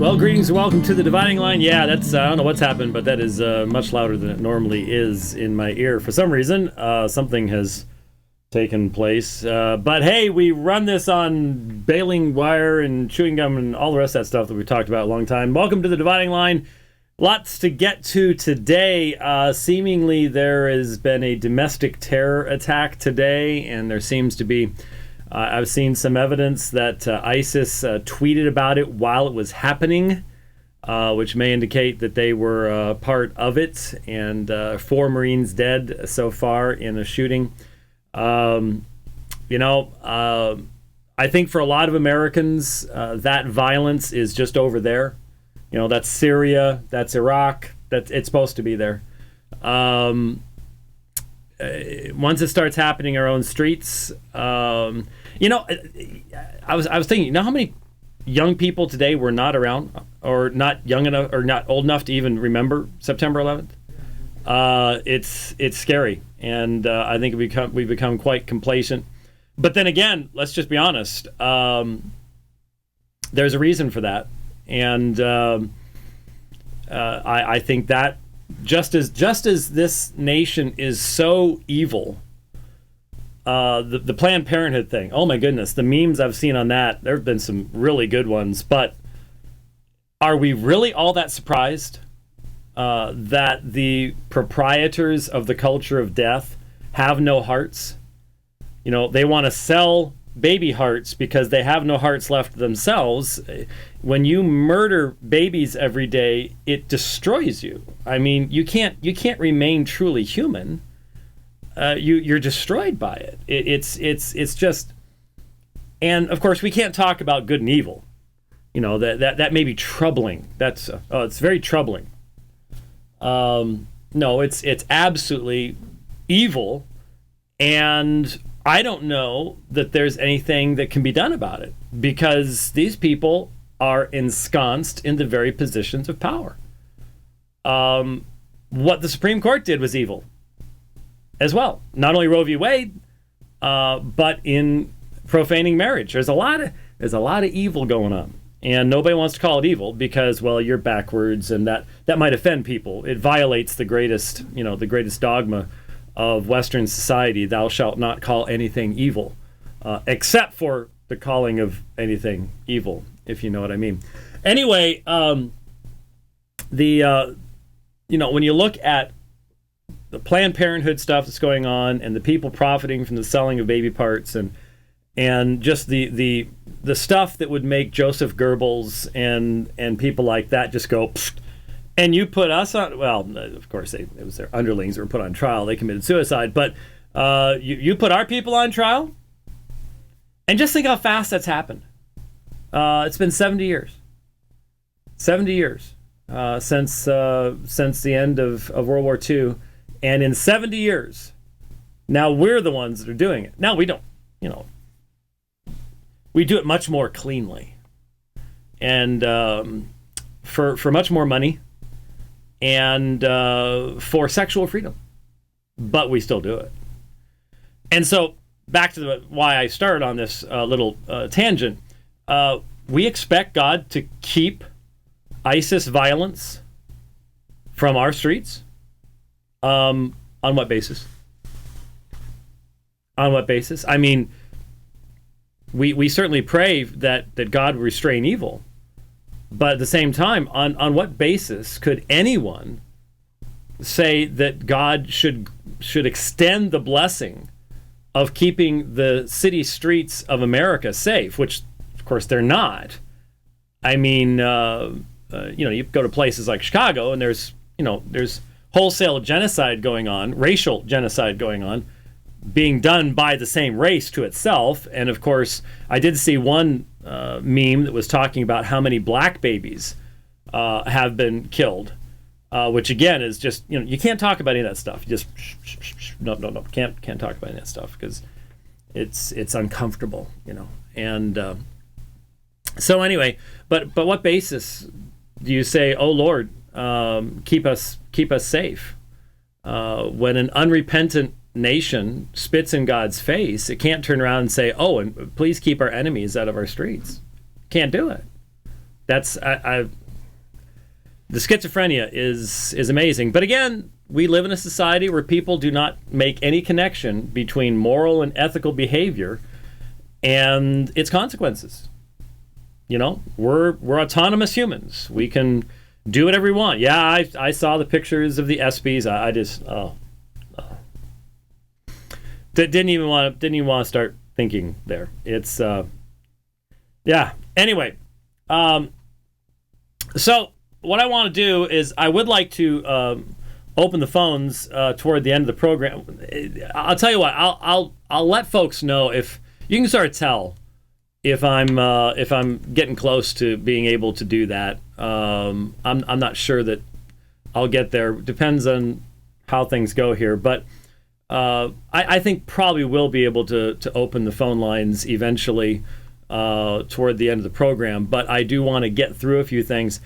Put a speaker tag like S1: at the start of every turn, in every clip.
S1: Well, greetings and welcome to the Dividing Line. Yeah, that's, I don't know what's happened, but that is much louder than it normally is in my ear. For some reason, something has taken place. But hey, we run this on baling wire and chewing gum and all the rest of that stuff that we've talked about a long time. Welcome to the Dividing Line. Lots to get to today. Seemingly there has been a domestic terror attack today, and there seems to be I've seen some evidence that ISIS tweeted about it while it was happening, which may indicate that they were part of it, and 4 Marines dead so far in a shooting. I think for a lot of Americans, that violence is just over there. You know, that's Syria, that's Iraq, it's supposed to be there. Once it starts happening in our own streets, I was thinking, you know how many young people today were not around, or not young enough, or not old enough to even remember September 11th? It's scary, and I think we've become quite complacent. But then again, let's just be honest. There's a reason for that, and I think that just as this nation is so evil. The Planned Parenthood thing. Oh my goodness, the memes I've seen on that, there have been some really good ones. But are we really all that surprised that the proprietors of the culture of death have no hearts? You know, they want to sell baby hearts because they have no hearts left themselves. When you murder babies every day, it destroys you. I mean, you can't remain truly human. You're destroyed by it. It's just, and of course we can't talk about good and evil. You know, that may be troubling. It's very troubling. No, it's absolutely evil, and I don't know that there's anything that can be done about it, because these people are ensconced in the very positions of power. What the Supreme Court did was evil as well. Not only Roe v. Wade, but in profaning marriage. There's a lot of evil going on, and nobody wants to call it evil because, well, you're backwards, and that might offend people. It violates the greatest dogma of Western society: thou shalt not call anything evil, except for the calling of anything evil, if you know what I mean. Anyway, when you look at the Planned Parenthood stuff that's going on, and the people profiting from the selling of baby parts, and just the stuff that would make Joseph Goebbels and people like that just go, pfft, and you put us on. Well, of course, it was their underlings that were put on trial. They committed suicide, but you put our people on trial, and just think how fast that's happened. It's been 70 years. 70 years since the end of World War II. And in 70 years, now we're the ones that are doing it. Now we don't, we do it much more cleanly, and for much more money, and for sexual freedom, but we still do it. And so back to why I started on this little tangent. We expect God to keep ISIS violence from our streets. On what basis? On what basis? I mean, we certainly pray that God will restrain evil, but at the same time, on what basis could anyone say that God should extend the blessing of keeping the city streets of America safe, which of course they're not? I mean, you go to places like Chicago, and there's wholesale genocide going on, racial genocide going on, being done by the same race to itself. And of course, I did see one meme that was talking about how many black babies have been killed, which again is just, you can't talk about any of that stuff. You just, no, can't talk about any of that stuff because it's uncomfortable, And so anyway, but what basis do you say, oh Lord, keep us safe? When an unrepentant nation spits in God's face, it can't turn around and say, oh, and please keep our enemies out of our streets. Can't do it. That's the schizophrenia is amazing. But again, we live in a society where people do not make any connection between moral and ethical behavior and its consequences. You know, we're autonomous humans. We can do whatever we want. Yeah, I saw the pictures of the ESPYs. I just didn't even want to start thinking there. It's yeah. Anyway, so what I want to do is I would like to open the phones toward the end of the program. I'll tell you what. I'll let folks know if you can sort of tell if I'm getting close to being able to do that. I'm not sure that I'll get there. Depends on how things go here, but I think probably will be able to open the phone lines eventually toward the end of the program. But I do want to get through a few things.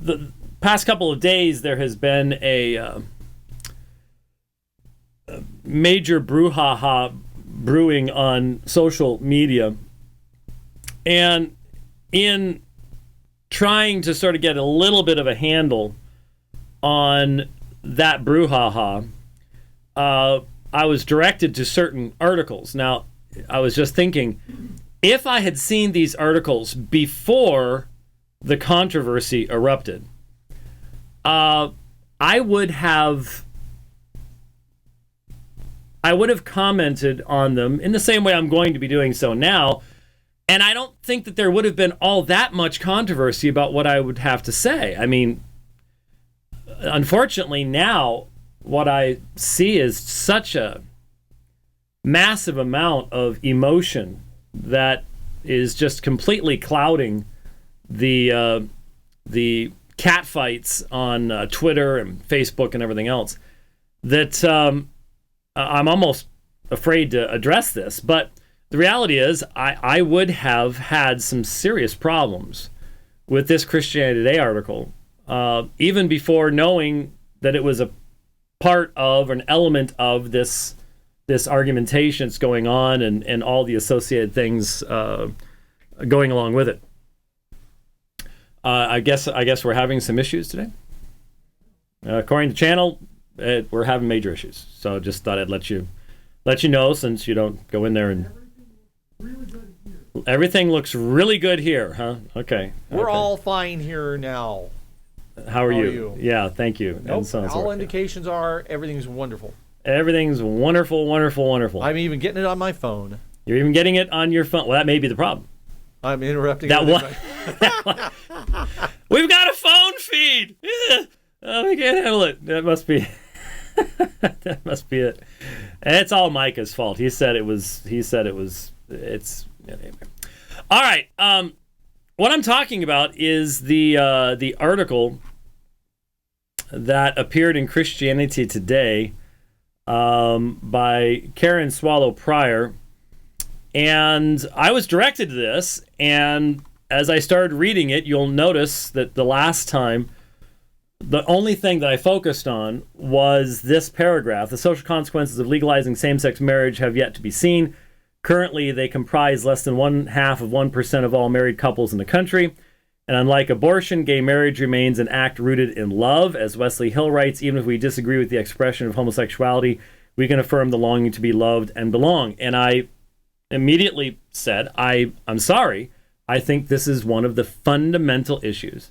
S1: The past couple of days, there has been a major brouhaha brewing on social media, and in trying to sort of get a little bit of a handle on that brouhaha, I was directed to certain articles. Now, I was just thinking, if I had seen these articles before the controversy erupted, I would have commented on them in the same way I'm going to be doing so now, and I don't think that there would have been all that much controversy about what I would have to say. I mean, unfortunately now, what I see is such a massive amount of emotion that is just completely clouding the catfights on Twitter and Facebook and everything else, that I'm almost afraid to address this. But the reality is I would have had some serious problems with this Christianity Today article, even before knowing that it was a part of, an element of this argumentation that's going on, and all the associated things going along with it. I guess we're having some issues today. According to the channel, we're having major issues. So just thought I'd let you know, since you don't go in there and everything looks really good here, huh? Okay.
S2: We're all fine here now.
S1: How are you? Yeah, thank you.
S2: Nope,
S1: and so on,
S2: all indications are everything's wonderful.
S1: Everything's wonderful, wonderful, wonderful.
S2: I'm even getting it on my phone.
S1: You're even getting it on your phone. Well, that may be the problem.
S2: I'm interrupting
S1: that one. We've got a phone feed. Oh, we can't handle it. That must be. That must be it. It's all Micah's fault. He said it was. It's. Anyway. All right. What I'm talking about is the article that appeared in Christianity Today by Karen Swallow Pryor. And I was directed to this, and as I started reading it, you'll notice that the last time, the only thing that I focused on was this paragraph. The social consequences of legalizing same-sex marriage have yet to be seen. Currently, they comprise less than 0.5% of all married couples in the country. And unlike abortion, gay marriage remains an act rooted in love. As Wesley Hill writes, even if we disagree with the expression of homosexuality, we can affirm the longing to be loved and belong. And I immediately said, I'm sorry. I think this is one of the fundamental issues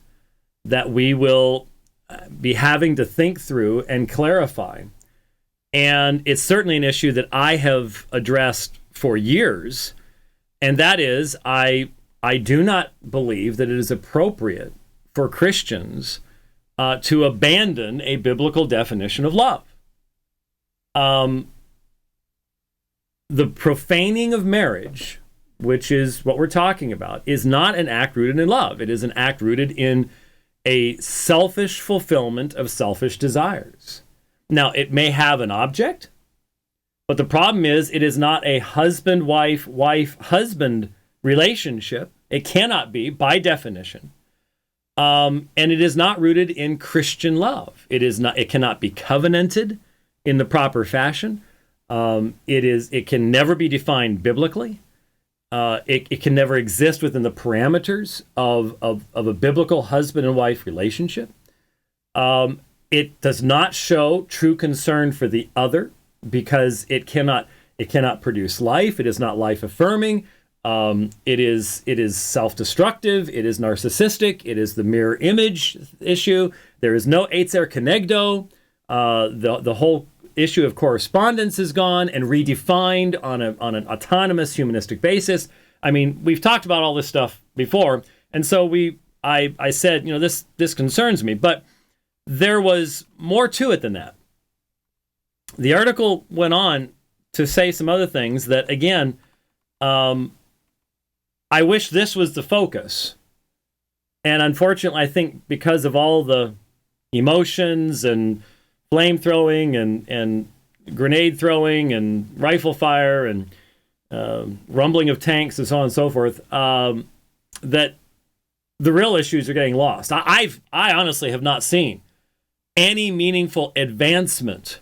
S1: that we will be having to think through and clarify. And it's certainly an issue that I have addressed for years. And that is, I do not believe that it is appropriate for Christians to abandon a biblical definition of love. The profaning of marriage, which is what we're talking about, is not an act rooted in love. It is an act rooted in a selfish fulfillment of selfish desires. Now, it may have an object, but the problem is it is not a husband-wife, wife-husband relationship. It cannot be, by definition. And it is not rooted in Christian love. It cannot be covenanted in the proper fashion. It can never be defined biblically. It can never exist within the parameters of a biblical husband and wife relationship. It does not show true concern for the other because it cannot produce life. It is not life affirming. It is self-destructive. It is narcissistic. It is the mirror image issue. There is no etzer kenegdo. The whole issue of correspondence is gone and redefined on an autonomous humanistic basis. I mean, we've talked about all this stuff before, and so I said, this concerns me, but there was more to it than that. The article went on to say some other things that, again, I wish this was the focus. And unfortunately, I think because of all the emotions and flame throwing and grenade throwing and rifle fire and rumbling of tanks and so on and so forth, that the real issues are getting lost. I honestly have not seen any meaningful advancement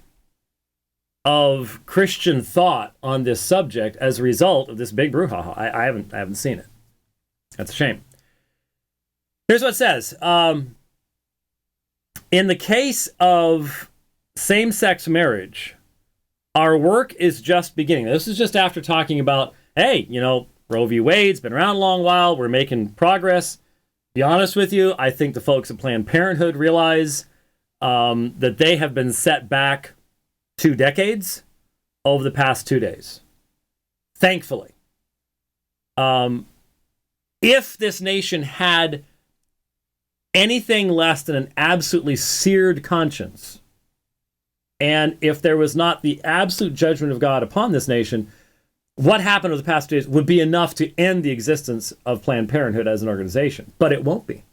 S1: of Christian thought on this subject as a result of this big brouhaha. I haven't seen it. That's a shame. Here's what it says. In the case of same-sex marriage, our work is just beginning. This is just after talking about, hey, Roe v. Wade's been around a long while. We're making progress. Be honest with you, I think the folks at Planned Parenthood realize that they have been set back 2 decades over the past 2 days. Thankfully. If this nation had anything less than an absolutely seared conscience, and if there was not the absolute judgment of God upon this nation, what happened over the past 2 days would be enough to end the existence of Planned Parenthood as an organization. But it won't be.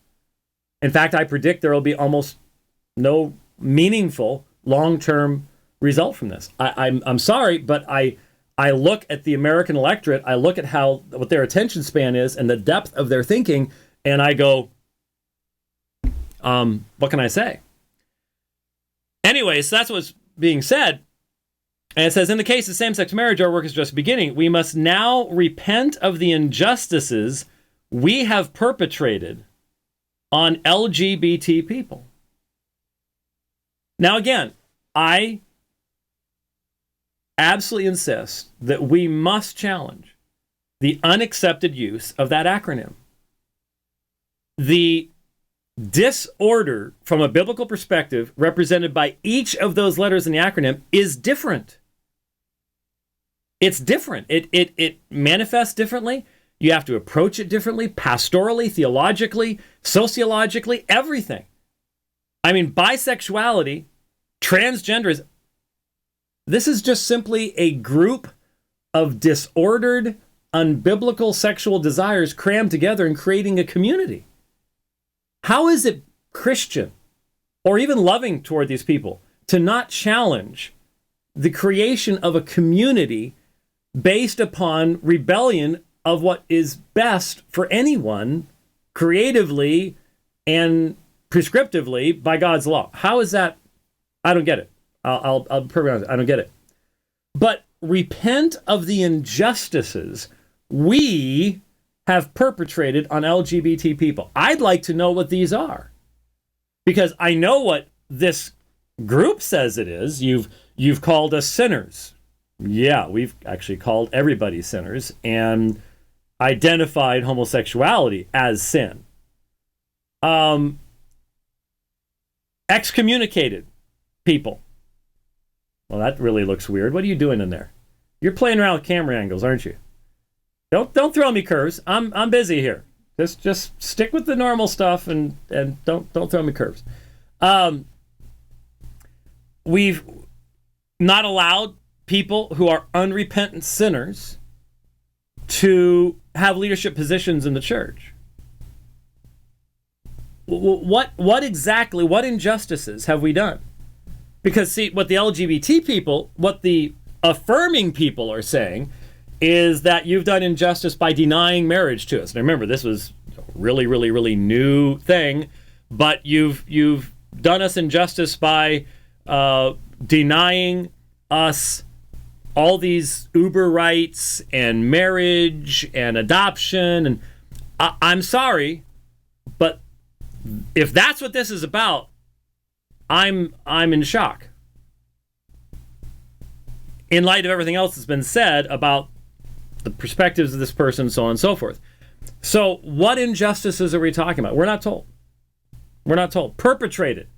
S1: In fact, I predict there will be almost no meaningful long-term result from this. I'm sorry, but I look at the American electorate, I look at what their attention span is and the depth of their thinking, and I go, what can I say? Anyways, that's what's being said. And it says, in the case of same-sex marriage, our work is just beginning. We must now repent of the injustices we have perpetrated on LGBT people. Now, again, I absolutely insist that we must challenge the unaccepted use of that acronym. The disorder from a biblical perspective represented by each of those letters in the acronym is different. It's different. It manifests differently. You have to approach it differently, pastorally, theologically, sociologically, everything. I mean, bisexuality, transgenderism, this is just simply a group of disordered, unbiblical sexual desires crammed together and creating a community. How is it Christian or even loving toward these people to not challenge the creation of a community based upon rebellion of what is best for anyone creatively and prescriptively by God's law? How is that? I don't get it. I'll be perfectly honest. I don't get it. But repent of the injustices we have perpetrated on LGBT people. I'd like to know what these are, because I know what this group says it is. You've called us sinners. Yeah, we've actually called everybody sinners and identified homosexuality as sin. Excommunicated people. Well, that really looks weird. What are you doing in there? You're playing around with camera angles, aren't you? Don't throw me curves. I'm busy here. Just stick with the normal stuff and don't throw me curves. We've not allowed people who are unrepentant sinners to have leadership positions in the church. What exactly, what injustices have we done? Because, see, what the LGBT people, what the affirming people are saying is that you've done injustice by denying marriage to us. And remember, this was a really, really, really new thing, but you've done us injustice by denying us all these uber rights and marriage and adoption. And I'm sorry, but if that's what this is about, I'm in shock. In light of everything else that's been said about the perspectives of this person, so on and so forth. So what injustices are we talking about? We're not told. We're not told. Perpetrated.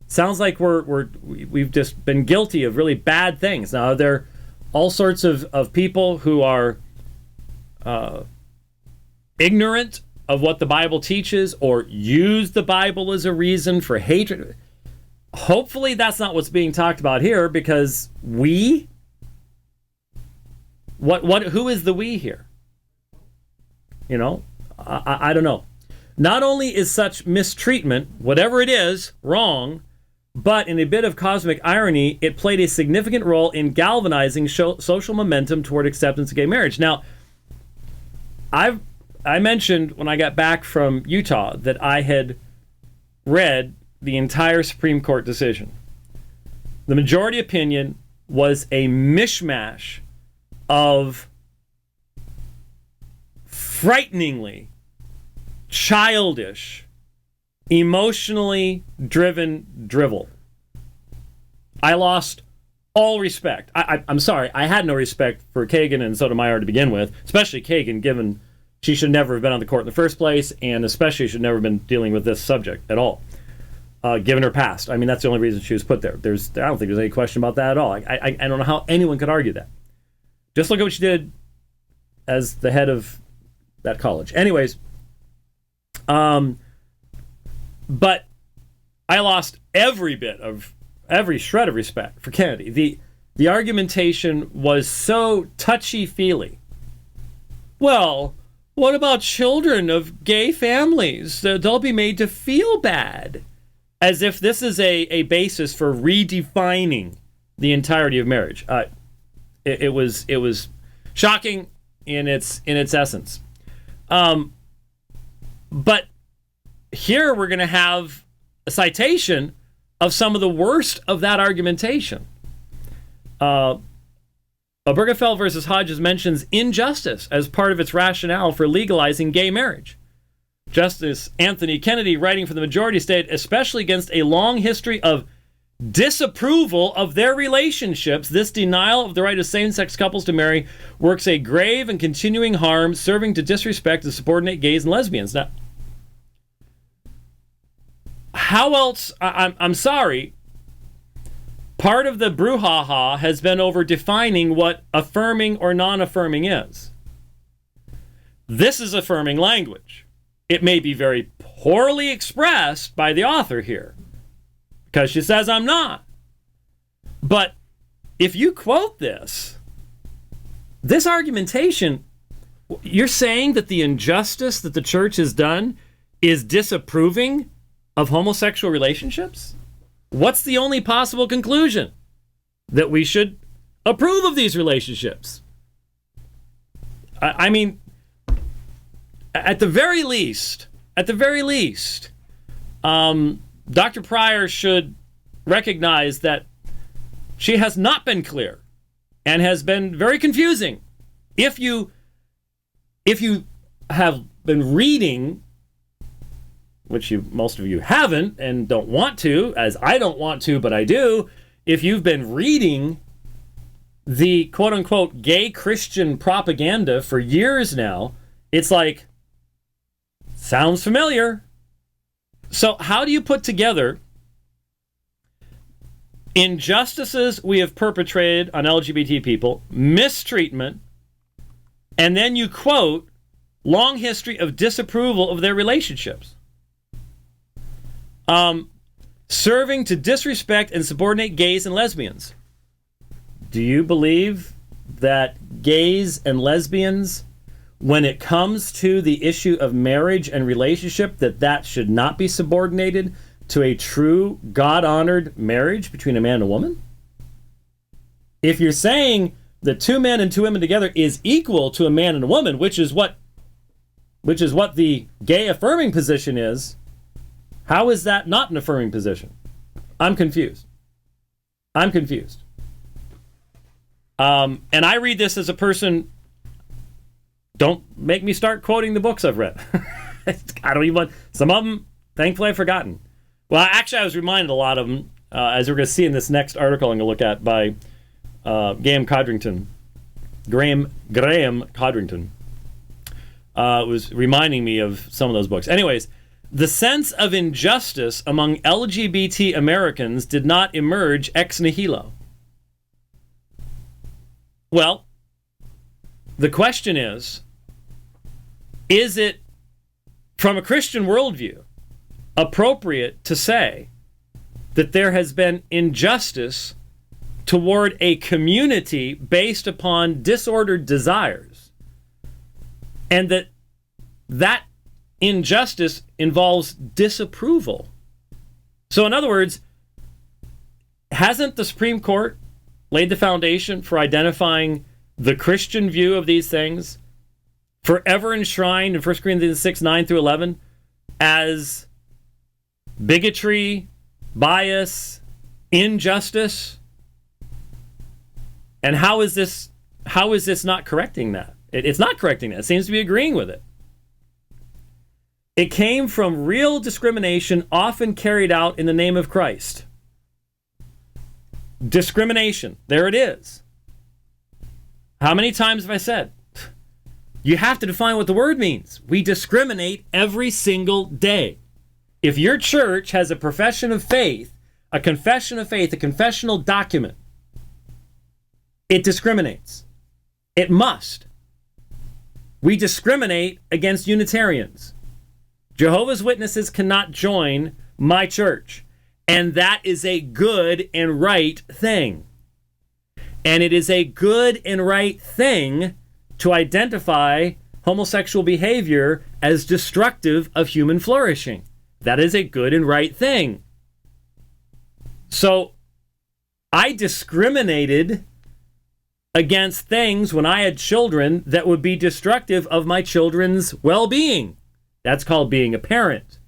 S1: Sounds like we've just been guilty of really bad things. Now, there are all sorts of people who are ignorant of what the Bible teaches or use the Bible as a reason for hatred. Hopefully that's not what's being talked about here, because who is the we here? You know, I don't know. Not only is such mistreatment, whatever it is, wrong, but in a bit of cosmic irony, it played a significant role in galvanizing social momentum toward acceptance of gay marriage. Now, I mentioned when I got back from Utah that I had read the entire Supreme Court decision. The majority opinion was a mishmash of frighteningly childish, emotionally driven drivel. I lost all respect. I'm sorry, I had no respect for Kagan and Sotomayor to begin with, especially Kagan, given she should never have been on the court in the first place, and especially should never have been dealing with this subject at all, given her past. I mean, that's the only reason she was put there. I don't think there's any question about that at all. I don't know how anyone could argue that. Just look at what she did as the head of that college. Anyways, but I lost every shred of respect for Kennedy. The argumentation was so touchy-feely. Well, what about children of gay families? They'll be made to feel bad. As if this is a basis for redefining the entirety of marriage. It was shocking in its essence. But here we're going to have a citation of some of the worst of that argumentation. Obergefell versus Hodges mentions injustice as part of its rationale for legalizing gay marriage. Justice Anthony Kennedy, writing for the majority, stated, especially against a long history of disapproval of their relationships, this denial of the right of same-sex couples to marry works a grave and continuing harm, serving to disrespect and subordinate gays and lesbians. Now, how else? I'm sorry. Part of the brouhaha has been over defining what affirming or non-affirming is. This is affirming language. It may be very poorly expressed by the author here, because she says I'm not. But if you quote this argumentation, you're saying that the injustice that the church has done is disapproving of homosexual relationships? What's the only possible conclusion? That we should approve of these relationships? I mean, at the very least, Dr. Pryor should recognize that she has not been clear and has been very confusing. If you have been reading, which most of you haven't and don't want to, as I don't want to, but I do, if you've been reading the quote-unquote gay Christian propaganda for years now, it's like, sounds familiar. So how do you put together injustices we have perpetrated on LGBT people, mistreatment, and then you quote long history of disapproval of their relationships? Serving to disrespect and subordinate gays and lesbians. Do you believe that gays and lesbians, when it comes to the issue of marriage and relationship, that should not be subordinated to a true God-honored marriage between a man and a woman? If you're saying that two men and two women together is equal to a man and a woman, which is what the gay affirming position is, how is that not an affirming position? I'm confused. And I read this as a person, don't make me start quoting the books I've read. I don't even want, some of them, thankfully, I've forgotten. Well, actually, I was reminded a lot of them, as we're going to see in this next article I'm going to look at by Graeme Codrington. Graeme Codrington was reminding me of some of those books. Anyways, the sense of injustice among LGBT Americans did not emerge ex nihilo. Well, the question is it, from a Christian worldview, appropriate to say that there has been injustice toward a community based upon disordered desires, and that injustice involves disapproval? So in other words, hasn't the Supreme Court laid the foundation for identifying the Christian view of these things, forever enshrined in 1 Corinthians 6, 9 through 11, as bigotry, bias, injustice? And how is this not correcting that? It's not correcting that. It seems to be agreeing with it. It came from real discrimination, often carried out in the name of Christ. Discrimination. There it is. How many times have I said? You have to define what the word means. We discriminate every single day. If your church has a profession of faith, a confession of faith, a confessional document, it discriminates. It must. We discriminate against Unitarians. Jehovah's Witnesses cannot join my church. And that is a good and right thing. And it is a good and right thing to identify homosexual behavior as destructive of human flourishing. That is a good and right thing. So I discriminated against things when I had children that would be destructive of my children's well-being. That's called being a parent.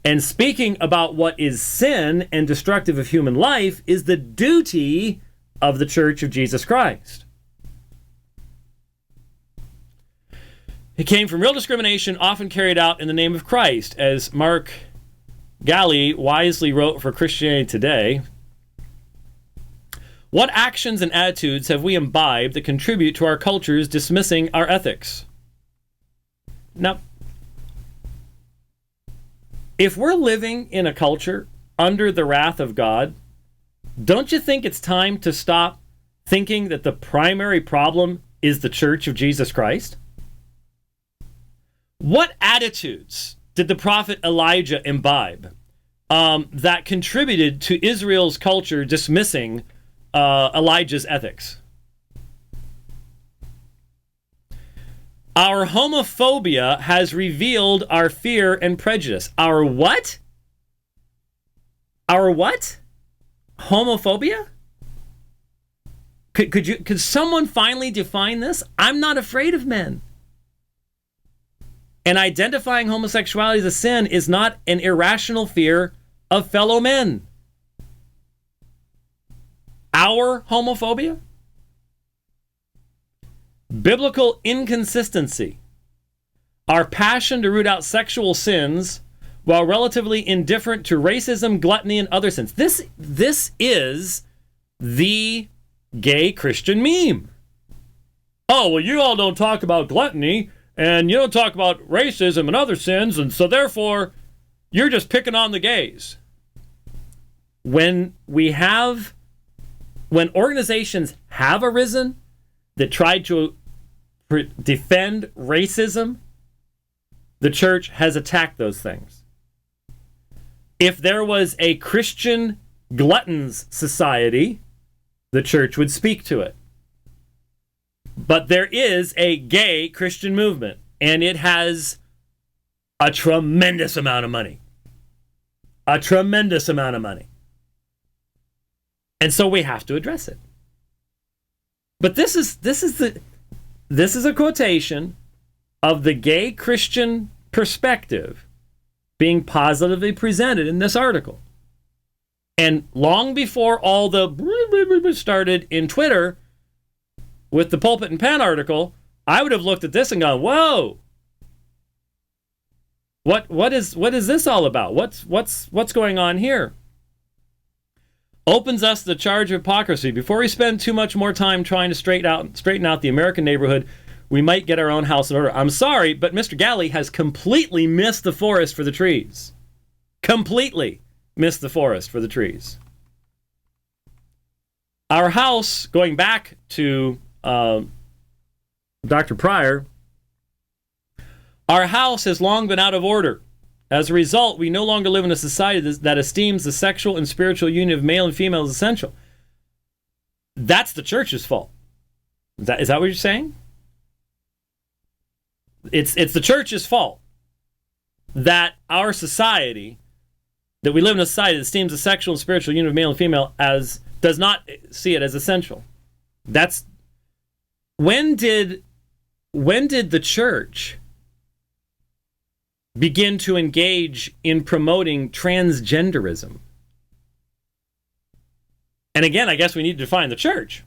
S1: And speaking about what is sin and destructive of human life is the duty of the Church of Jesus Christ. It came from real discrimination, often carried out in the name of Christ, as Mark Galli wisely wrote for Christianity Today. What actions and attitudes have we imbibed that contribute to our culture's dismissing our ethics? Now, if we're living in a culture under the wrath of God, don't you think it's time to stop thinking that the primary problem is the Church of Jesus Christ? What attitudes did the prophet Elijah imbibe that contributed to Israel's culture dismissing Elijah's ethics? Our homophobia has revealed our fear and prejudice. Our what? Our what? Homophobia? Could someone finally define this? I'm not afraid of men. And identifying homosexuality as a sin is not an irrational fear of fellow men. Our homophobia? Biblical inconsistency. Our passion to root out sexual sins while relatively indifferent to racism, gluttony, and other sins. This is the gay Christian meme. Oh, well, you all don't talk about gluttony, and you don't talk about racism and other sins, and so therefore, you're just picking on the gays. When organizations have arisen that tried to defend racism, the church has attacked those things. If there was a Christian gluttons society, the church would speak to it. But there is a gay Christian movement, and it has a tremendous amount of money. A tremendous amount of money. And so we have to address it. But this is a quotation of the gay Christian perspective being positively presented in this article. And long before all the started in Twitter with the Pulpit and Pen article, I would have looked at this and gone, whoa, what is this all about? What's going on here? Opens us the charge of hypocrisy. Before we spend too much more time trying to straighten out the American neighborhood, we might get our own house in order. I'm sorry, but Mr. Galley has completely missed the forest for the trees. Completely missed the forest for the trees. Our house, going back to Dr. Pryor, our house has long been out of order. As a result, we no longer live in a society that esteems the sexual and spiritual union of male and female as essential. That's the church's fault. Is that what you're saying? It's the church's fault that our society, that we live in a society that esteems the sexual and spiritual union of male and female as does not see it as essential. That's when did the church begin to engage in promoting transgenderism? And again, I guess we need to define the church,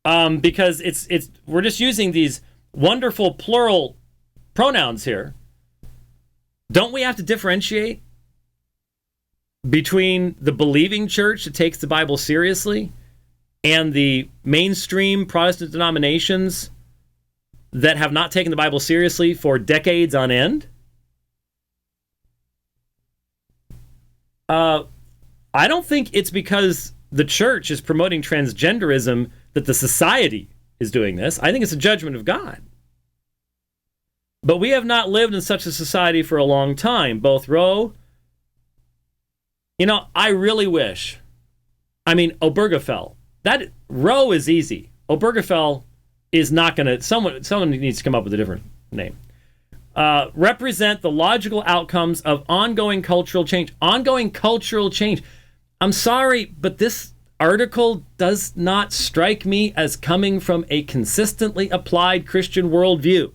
S1: because we're just using these wonderful plural pronouns here. Don't we have to differentiate between the believing church that takes the Bible seriously and the mainstream Protestant denominations that have not taken the Bible seriously for decades on end? I don't think it's because the church is promoting transgenderism that the society is doing this. I think it's a judgment of God. But we have not lived in such a society for a long time. Both Roe, I really wish, Obergefell. That Roe is easy. Obergefell is not going to, someone needs to come up with a different name. Represent the logical outcomes of ongoing cultural change. Ongoing cultural change. I'm sorry, but this article does not strike me as coming from a consistently applied Christian worldview.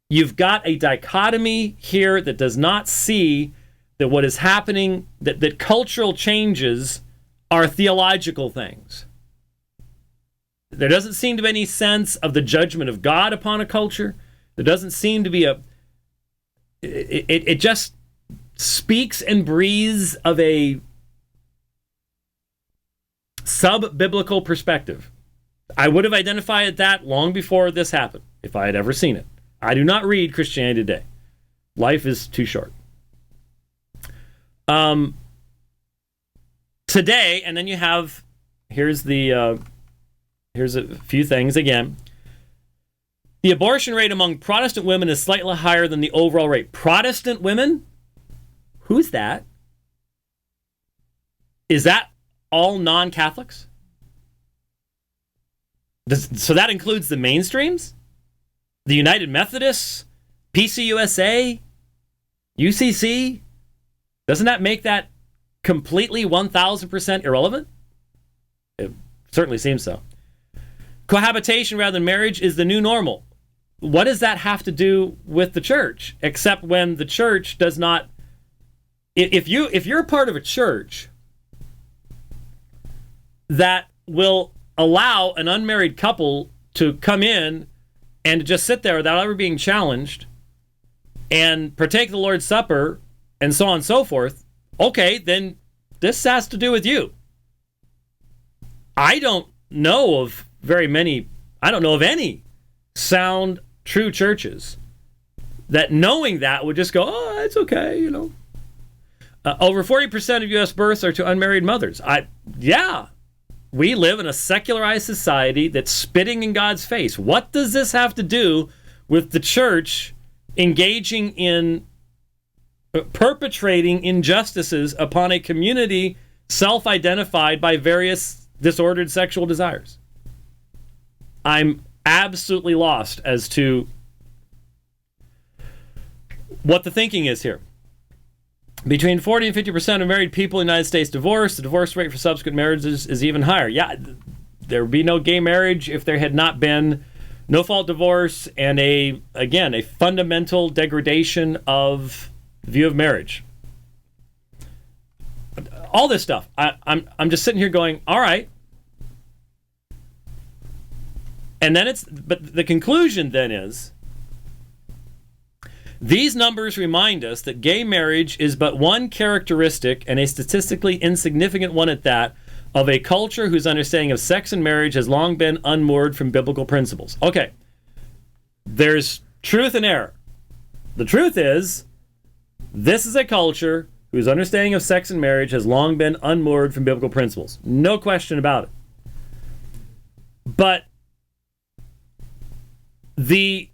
S1: You've got a dichotomy here that does not see that what is happening, that cultural changes are theological things. There doesn't seem to be any sense of the judgment of God upon a culture. There doesn't seem to be it just speaks and breathes of a sub-biblical perspective. I would have identified that long before this happened, if I had ever seen it. I do not read Christianity Today. Life is too short. Today, and then you have, here's a few things again. The abortion rate among Protestant women is slightly higher than the overall rate. Protestant women? Who's that? Is that all non-Catholics? So that includes the mainstreams? The United Methodists? PCUSA? UCC? Doesn't that make that completely 1,000% irrelevant? It certainly seems so. Cohabitation rather than marriage is the new normal. What does that have to do with the church? Except when the church does not... If you're a part of a church that will allow an unmarried couple to come in and to just sit there without ever being challenged and partake of the Lord's Supper and so on and so forth, okay, then this has to do with you. I don't know of any sound, true churches that knowing that would just go, oh, it's okay, Over 40% of U.S. births are to unmarried mothers. We live in a secularized society that's spitting in God's face. What does this have to do with the church engaging in perpetrating injustices upon a community self-identified by various disordered sexual desires? I'm absolutely lost as to what the thinking is here. Between 40 and 50% of married people in the United States divorce. The divorce rate for subsequent marriages is even higher. Yeah, there would be no gay marriage if there had not been no-fault divorce and a fundamental degradation of the view of marriage. all this stuff. I'm just sitting here going, all right. And then but the conclusion then is, these numbers remind us that gay marriage is but one characteristic, and a statistically insignificant one at that, of a culture whose understanding of sex and marriage has long been unmoored from biblical principles. Okay, there's truth and error. The truth is, this is a culture whose understanding of sex and marriage has long been unmoored from biblical principles. No question about it. But the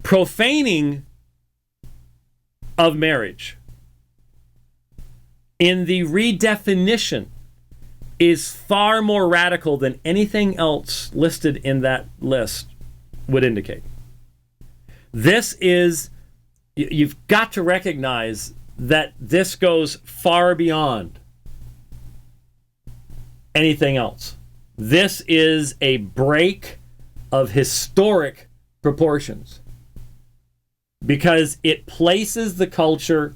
S1: profaning of marriage in the redefinition is far more radical than anything else listed in that list would indicate. This is, you've got to recognize that this goes far beyond anything else. This is a break of historic proportions, because it places the culture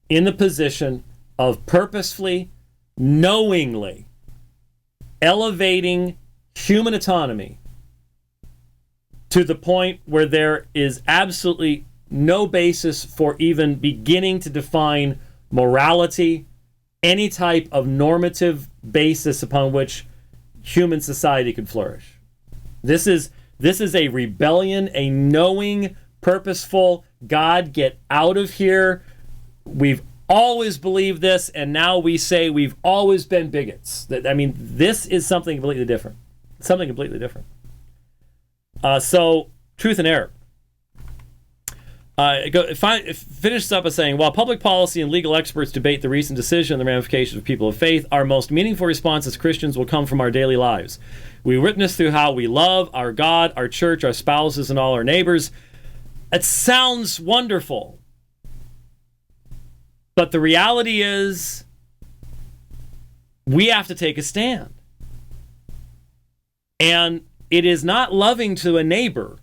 S1: in the position of purposefully, knowingly elevating human autonomy to the point where there is absolutely no basis for even beginning to define morality, any type of normative basis upon which human society could flourish. This is a rebellion, a knowing, purposeful, God, get out of here. We've always believed this, and now we say we've always been bigots. This is something completely different. Something completely different. So, truth and error. Finish this up by saying, while public policy and legal experts debate the recent decision and the ramifications of people of faith, our most meaningful response as Christians will come from our daily lives. We witness through how we love our God, our church, our spouses, and all our neighbors. It sounds wonderful. But the reality is, we have to take a stand. And it is not loving to a neighbor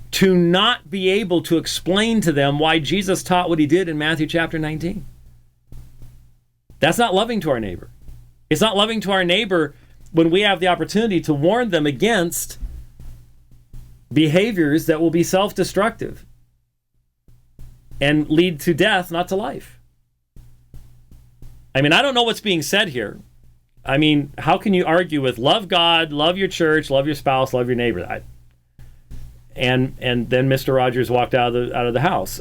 S1: to not be able to explain to them why Jesus taught what he did in Matthew chapter 19. That's not loving to our neighbor. It's not loving to our neighbor when we have the opportunity to warn them against behaviors that will be self-destructive and lead to death, not to life. I don't know what's being said here. How can you argue with love God, love your church, love your spouse, love your neighbor? And then Mr. Rogers walked out of the house.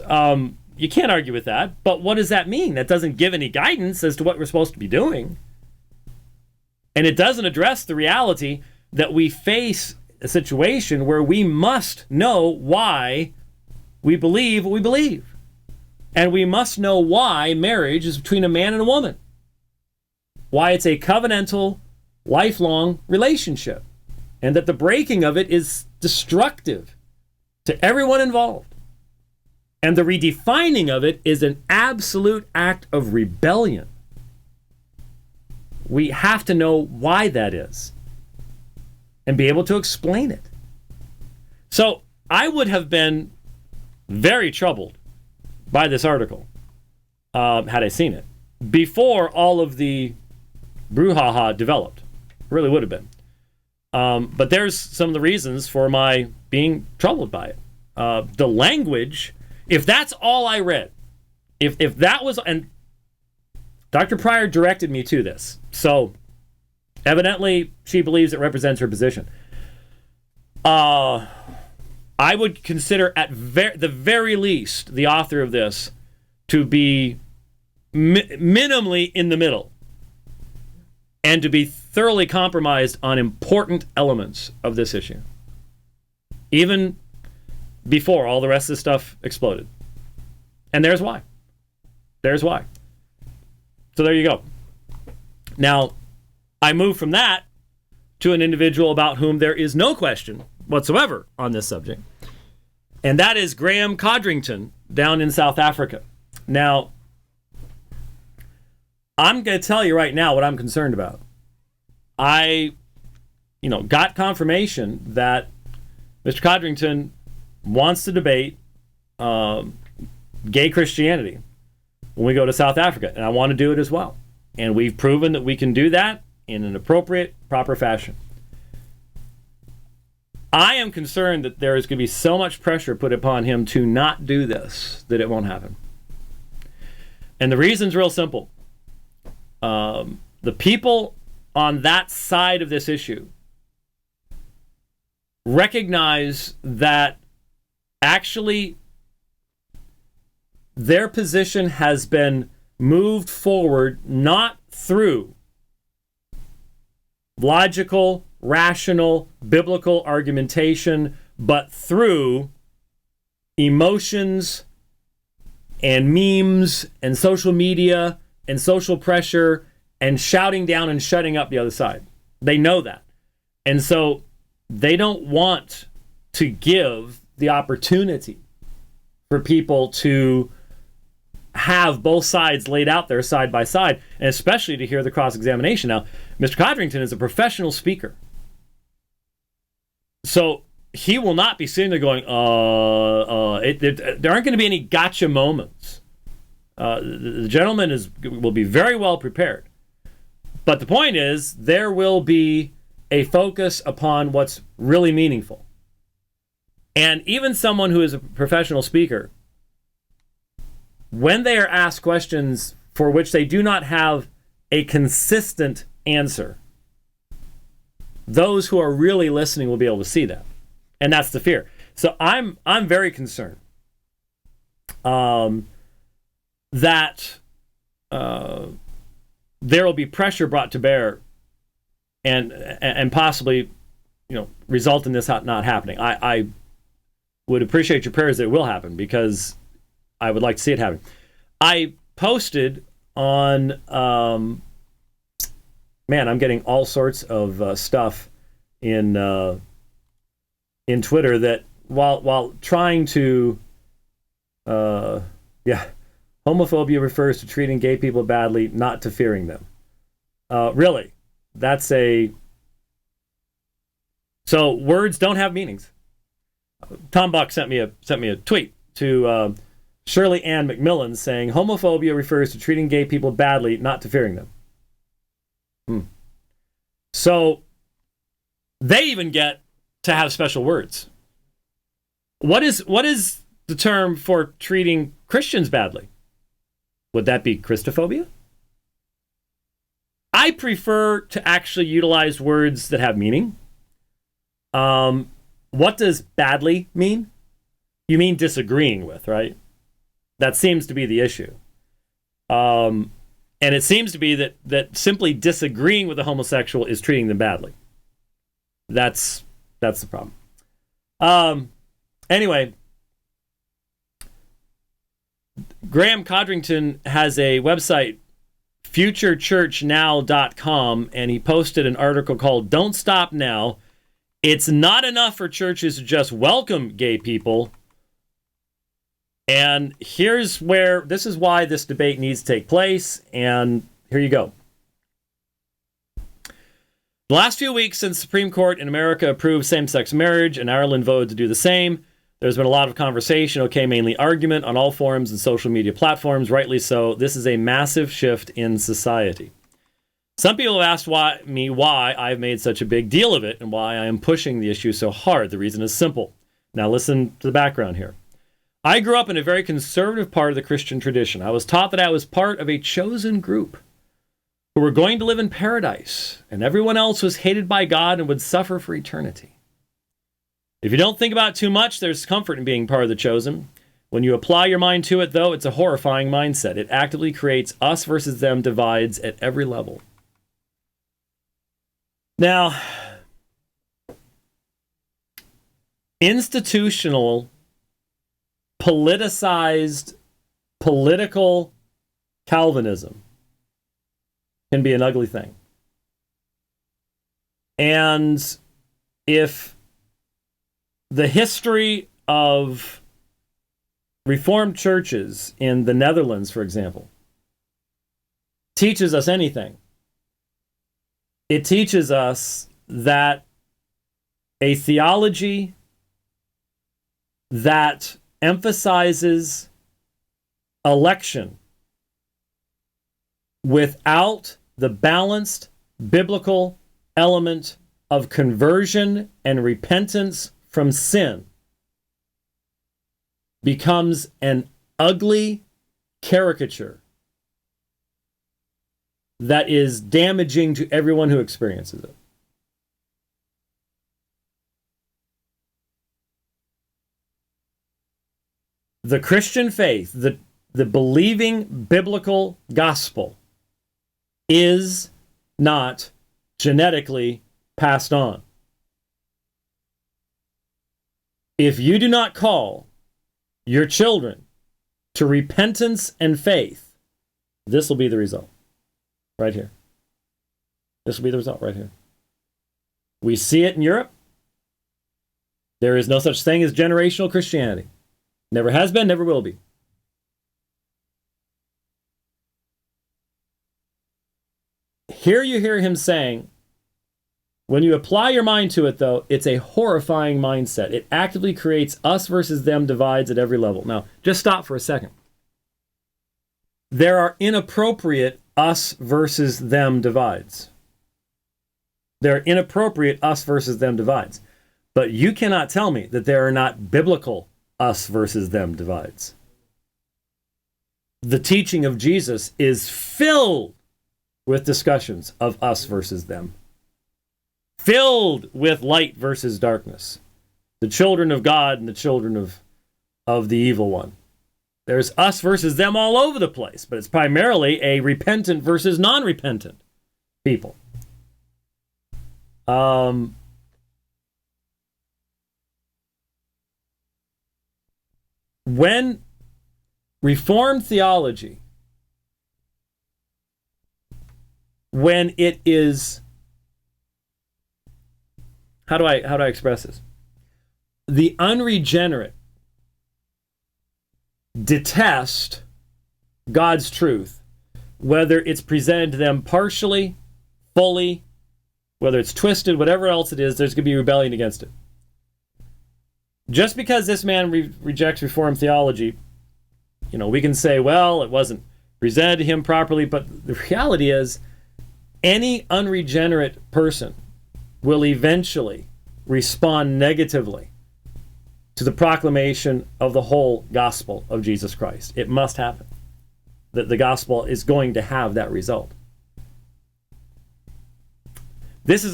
S1: You can't argue with that. But what does that mean? That doesn't give any guidance as to what we're supposed to be doing. And it doesn't address the reality that we face a situation where we must know why we believe what we believe. And we must know why marriage is between a man and a woman. Why it's a covenantal, lifelong relationship. And that the breaking of it is destructive to everyone involved. And the redefining of it is an absolute act of rebellion. We have to know why that is and be able to explain it. So I would have been very troubled by this article had I seen it before all of the brouhaha developed. It really would have been. But there's some of the reasons for my being troubled by it. The language, if that's all I read, if that was, and Dr. Pryor directed me to this, so evidently she believes it represents her position. I would consider at the very least the author of this to be minimally in the middle and to be thoroughly compromised on important elements of this issue, even before all the rest of this stuff exploded. And there's why. There's why. So there you go. Now, I move from that to an individual about whom there is no question whatsoever on this subject, and that is Graeme Codrington down in South Africa. Now, I'm going to tell you right now what I'm concerned about. I, got confirmation that Mr. Codrington wants to debate gay Christianity when we go to South Africa, and I want to do it as well. And we've proven that we can do that in an appropriate, proper fashion. I am concerned that there is going to be so much pressure put upon him to not do this that it won't happen. And the reason's real simple. The people on that side of this issue recognize that actually their position has been moved forward not through logical, rational, biblical argumentation, but through emotions and memes and social media and social pressure and shouting down and shutting up the other side. They know that. And so they don't want to give the opportunity for people to have both sides laid out there side by side, and especially to hear the cross-examination. Now, Mr. Codrington is a professional speaker. So he will not be sitting there going, there aren't going to be any gotcha moments. The gentleman will be very well prepared. But the point is, there will be a focus upon what's really meaningful. And even someone who is a professional speaker, when they are asked questions for which they do not have a consistent answer, those who are really listening will be able to see that. And that's the fear. So I'm very concerned that there will be pressure brought to bear and possibly, result in this not happening. I would appreciate your prayers that it will happen, because I would like to see it happen. I posted on, I'm getting all sorts of stuff in Twitter that while trying to, homophobia refers to treating gay people badly, not to fearing them. Really, that's so words don't have meanings. Tom Buck sent me a tweet to Shirley Ann McMillan saying homophobia refers to treating gay people badly, not to fearing them. So they even get to have special words. What is the term for treating Christians badly? Would that be Christophobia? I prefer to actually utilize words that have meaning. What does badly mean? You mean disagreeing with, right? That seems to be the issue. And it seems to be that simply disagreeing with a homosexual is treating them badly. That's the problem. Anyway, Graeme Codrington has a website, futurechurchnow.com, and he posted an article called "Don't Stop Now. It's not enough for churches to just welcome gay people." And this is why this debate needs to take place, and here you go. The last few weeks since the Supreme Court in America approved same-sex marriage and Ireland voted to do the same, there's been a lot of conversation, mainly argument on all forums and social media platforms, rightly so. This is a massive shift in society. Some people have asked me why I've made such a big deal of it and why I am pushing the issue so hard. The reason is simple. Now listen to the background here. I grew up in a very conservative part of the Christian tradition. I was taught that I was part of a chosen group who were going to live in paradise, and everyone else was hated by God and would suffer for eternity. If you don't think about it too much, there's comfort in being part of the chosen. When you apply your mind to it, though, it's a horrifying mindset. It actively creates us versus them divides at every level. Now, institutional, politicized, political Calvinism can be an ugly thing. And if the history of Reformed churches in the Netherlands, for example, teaches us anything, it teaches us that a theology that emphasizes election without the balanced biblical element of conversion and repentance from sin becomes an ugly caricature that is damaging to everyone who experiences it. The Christian faith, the believing biblical gospel, is not genetically passed on. If you do not call your children to repentance and faith, this will be the result. Right here. This will be the result right here. We see it in Europe. There is no such thing as generational Christianity. Never has been, never will be. Here you hear him saying, when you apply your mind to it, though, it's a horrifying mindset. It actively creates us versus them divides at every level. Now, just stop for a second. There are inappropriate us versus them divides. There are inappropriate us versus them divides. But you cannot tell me that there are not biblical us versus them divides. The teaching of Jesus is filled with discussions of us versus them. Filled with light versus darkness. The children of God and the children of the evil one. There's us versus them all over the place, but it's primarily a repentant versus non-repentant people. When Reformed theology, when it is, how do I express this? The unregenerate detest God's truth, whether it's presented to them partially, fully, whether it's twisted, whatever else it is, there's going to be rebellion against it. Just because this man rejects Reformed theology, we can say, well, it wasn't presented to him properly, but the reality is, any unregenerate person will eventually respond negatively to the proclamation of the whole gospel of Jesus Christ. It must happen. That the gospel is going to have that result.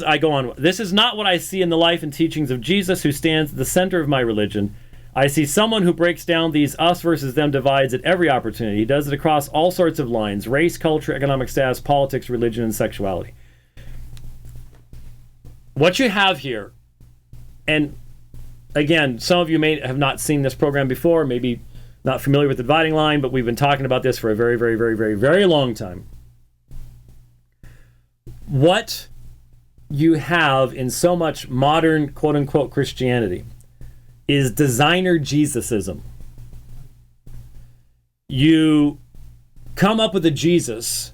S1: I go on. This is not what I see in the life and teachings of Jesus, who stands at the center of my religion. I see someone who breaks down these us versus them divides at every opportunity. He does it across all sorts of lines: race, culture, economic status, politics, religion, and sexuality. What you have here, and again, some of you may have not seen this program before, maybe not familiar with the dividing line, but we've been talking about this for a very, very, very, very, very long time. What you have in so much modern, quote-unquote, Christianity is designer Jesusism. You come up with a Jesus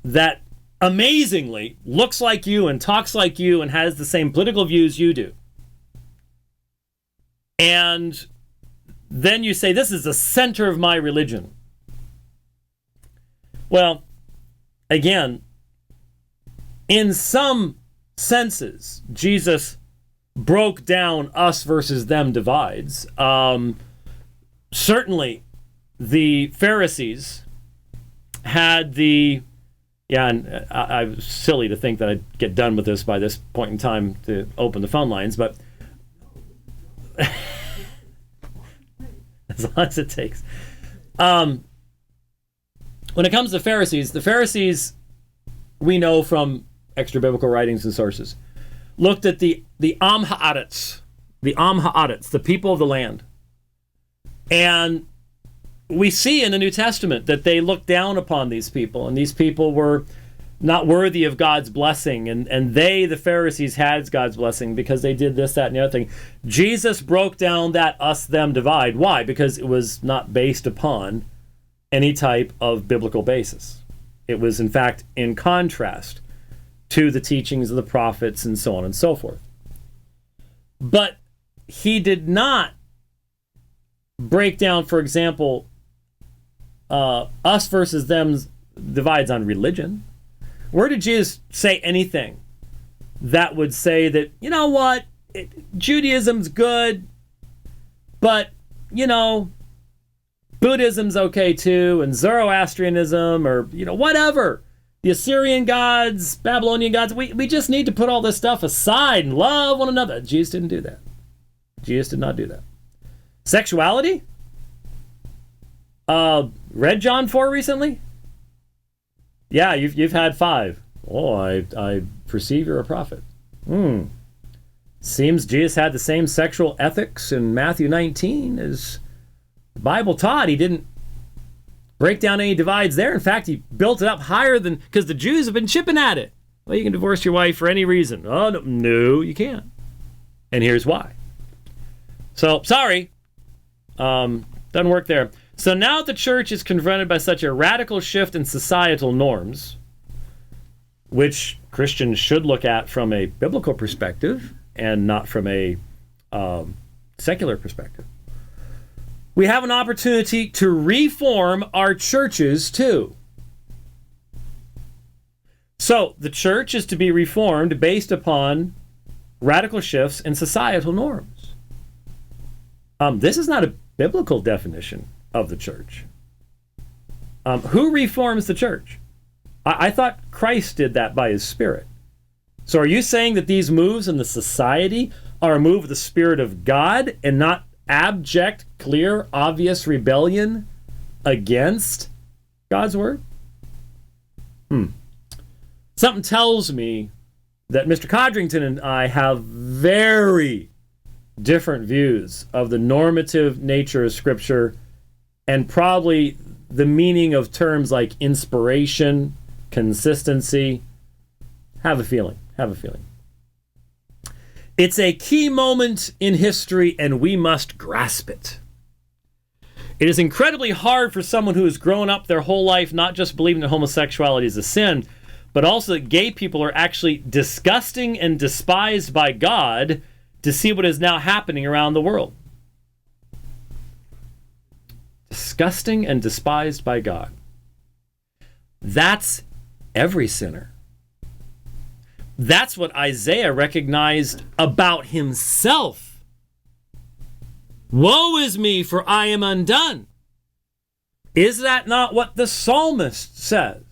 S1: that amazingly looks like you and talks like you and has the same political views you do. And then you say, this is the center of my religion. Well, again, in some senses, Jesus broke down us versus them divides. Certainly, the Pharisees had and I was silly to think that I'd get done with this by this point in time to open the phone lines, but as long as it takes. When it comes to the Pharisees, we know from extra biblical writings and sources, looked at the Am Ha'aretz, the people of the land. And we see in the New Testament that they looked down upon these people, and these people were not worthy of God's blessing, and they, the Pharisees, had God's blessing because they did this, that, and the other thing. Jesus broke down that us-them divide. Why? Because it was not based upon any type of biblical basis. It was, in fact, in contrast to the teachings of the prophets and so on and so forth. But he did not break down, for example, us versus them divides on religion. Where did Jesus say anything that would say that, you know what, Judaism's good, but, you know, Buddhism's okay too, and Zoroastrianism, or, you know, whatever. The Assyrian gods, Babylonian gods, we just need to put all this stuff aside and love one another. Jesus didn't do that. Jesus did not do that. Sexuality? Read John 4 recently? Yeah, you've had 5. Oh, I perceive you're a prophet. Seems Jesus had the same sexual ethics in Matthew 19 as the Bible taught. He didn't break down any divides there. In fact, he built it up higher than, because the Jews have been chipping at it. Well, you can divorce your wife for any reason. Oh, no, you can't. And here's why. So, sorry. Doesn't work there. So now the church is confronted by such a radical shift in societal norms, which Christians should look at from a biblical perspective and not from a secular perspective. We have an opportunity to reform our churches too. So the church is to be reformed based upon radical shifts in societal norms. This is not a biblical definition of the church. Who reforms the church? I thought Christ did that by his Spirit. So are you saying that these moves in the society are a move of the Spirit of God and not abject, clear, obvious rebellion against God's word? Something tells me that Mr. Codrington and I have very different views of the normative nature of Scripture and probably the meaning of terms like inspiration, consistency. Have a feeling. It's a key moment in history, and we must grasp it. It is incredibly hard for someone who has grown up their whole life not just believing that homosexuality is a sin, but also that gay people are actually disgusting and despised by God, to see what is now happening around the world. Disgusting and despised by God. That's every sinner. That's what Isaiah recognized about himself. Woe is me, for I am undone. Is that not what the psalmist says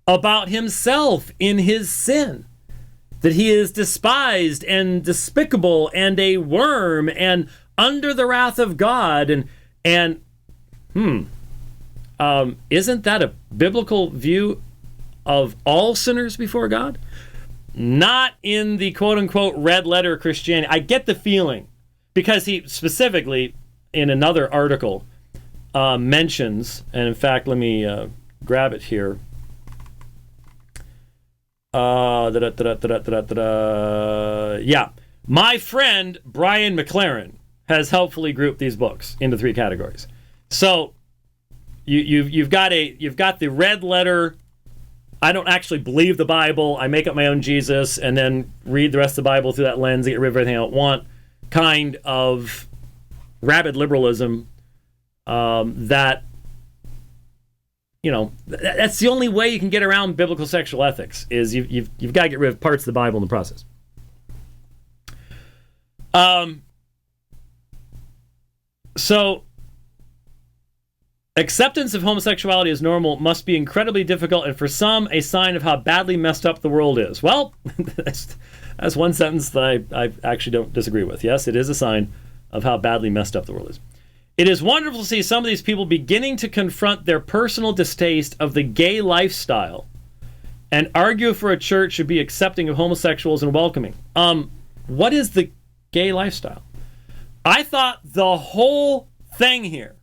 S1: about himself in his sin? That he is despised and despicable and a worm and under the wrath of God. Isn't that a biblical view of all sinners before God? Not in the quote-unquote red letter Christianity. I get the feeling, because he specifically, in another article, mentions, and in fact, let me grab it here. Yeah. My friend Brian McLaren has helpfully grouped these books into 3 categories. So you've got the red letter, I don't actually believe the Bible, I make up my own Jesus and then read the rest of the Bible through that lens, get rid of everything I don't want, kind of rabid liberalism that, you know, that's the only way you can get around biblical sexual ethics, is you've got to get rid of parts of the Bible in the process. So acceptance of homosexuality as normal must be incredibly difficult, and for some, a sign of how badly messed up the world is. Well, that's one sentence that I actually don't disagree with. Yes, it is a sign of how badly messed up the world is. It is wonderful to see some of these people beginning to confront their personal distaste of the gay lifestyle and argue for a church should be accepting of homosexuals and welcoming. What is the gay lifestyle? I thought the whole thing here,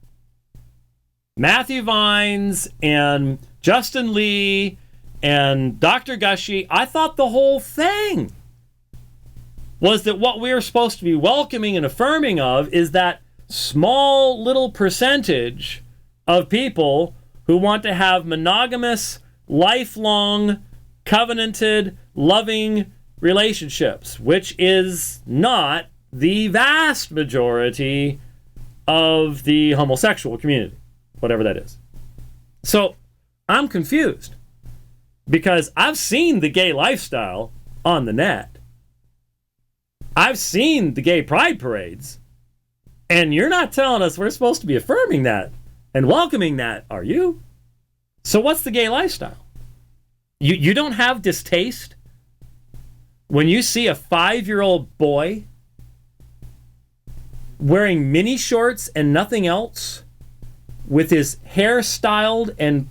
S1: Matthew Vines and Justin Lee and Dr. Gushy, I thought the whole thing was that what we are supposed to be welcoming and affirming of is that small little percentage of people who want to have monogamous, lifelong, covenanted, loving relationships, which is not the vast majority of the homosexual community, whatever that is. So I'm confused because I've seen the gay lifestyle on the net. I've seen the gay pride parades, and you're not telling us we're supposed to be affirming that and welcoming that, are you? So what's the gay lifestyle? You don't have distaste when you see a 5-year-old boy wearing mini shorts and nothing else, with his hair styled and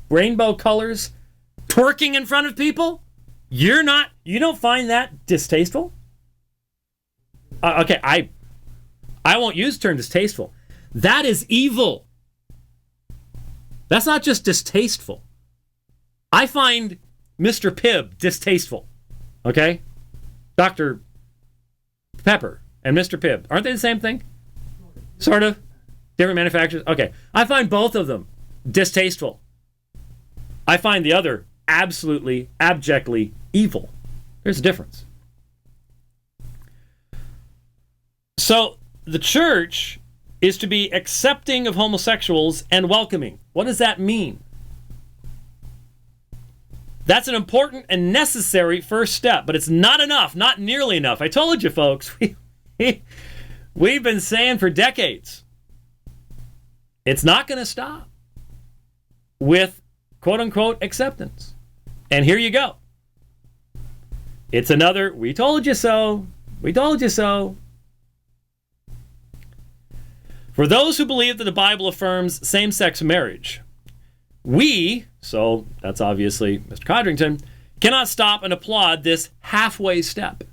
S1: rainbow colors, twerking in front of people? You don't find that distasteful? Okay, I won't use the term distasteful. That is evil. That's not just distasteful. I find Mr. Pibb distasteful. Okay? Dr. Pepper and Mr. Pibb. Aren't they the same thing? Sort of. Different manufacturers. Okay. I find both of them distasteful. I find the other absolutely, abjectly evil. There's a difference. So the church is to be accepting of homosexuals and welcoming. What does that mean? That's an important and necessary first step, but it's not enough, not nearly enough. I told you, folks, we've been saying for decades, it's not going to stop with quote-unquote acceptance. And here you go. It's another, we told you so, we told you so. For those who believe that the Bible affirms same-sex marriage, we, so that's obviously Mr. Codrington, cannot stop and applaud this halfway step.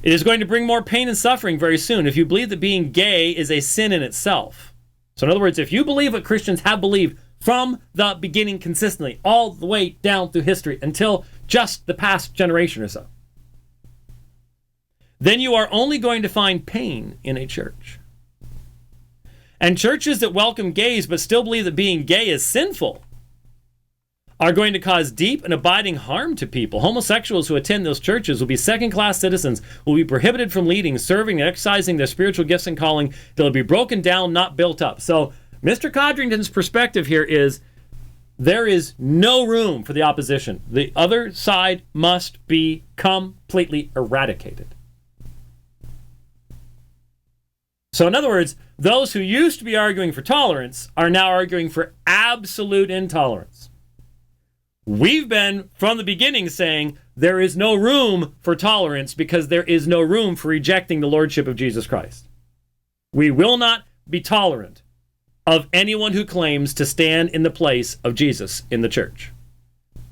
S1: It is going to bring more pain and suffering very soon if you believe that being gay is a sin in itself. So in other words, if you believe what Christians have believed from the beginning consistently, all the way down through history until just the past generation or so, then you are only going to find pain in a church. And churches that welcome gays but still believe that being gay is sinful are going to cause deep and abiding harm to people. Homosexuals who attend those churches will be second-class citizens, will be prohibited from leading, serving, and exercising their spiritual gifts and calling. They'll be broken down, not built up. So Mr. Codrington's perspective here is there is no room for the opposition. The other side must be completely eradicated. So in other words, those who used to be arguing for tolerance are now arguing for absolute intolerance. We've been, from the beginning, saying there is no room for tolerance because there is no room for rejecting the lordship of Jesus Christ. We will not be tolerant of anyone who claims to stand in the place of Jesus in the church.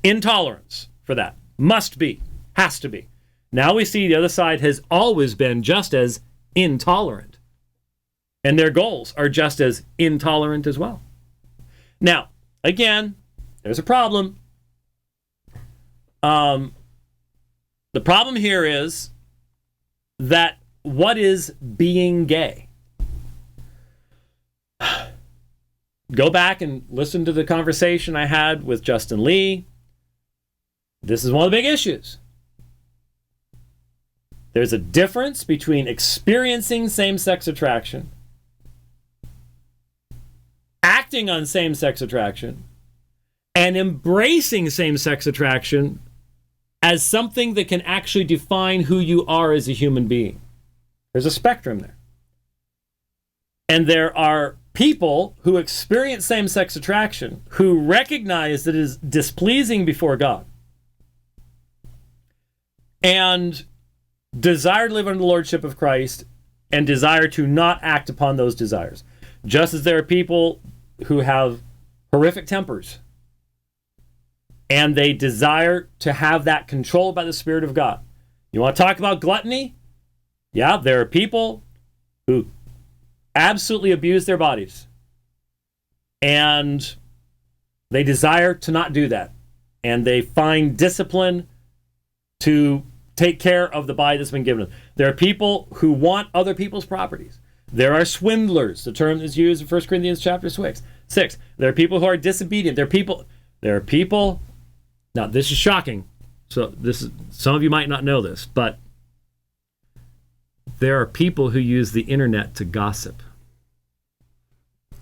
S1: Intolerance for that. Must be. Has to be. Now we see the other side has always been just as intolerant. And their goals are just as intolerant as well. Now, again, there's a problem. The problem here is that what is being gay? Go back and listen to the conversation I had with Justin Lee. This is one of the big issues. There's a difference between experiencing same-sex attraction, acting on same-sex attraction, and embracing same-sex attraction as something that can actually define who you are as a human being. There's a spectrum there. And there are people who experience same-sex attraction who recognize that it is displeasing before God and desire to live under the lordship of Christ and desire to not act upon those desires. Just as there are people who have horrific tempers and they desire to have that controlled by the Spirit of God. You want to talk about gluttony? Yeah, there are people who absolutely abuse their bodies and they desire to not do that. And they find discipline to take care of the body that's been given them. There are people who want other people's properties. There are swindlers, the term is used in 1 Corinthians chapter 6. There are people who are disobedient. There are people, now this is shocking, so some of you might not know this, but there are people who use the internet to gossip.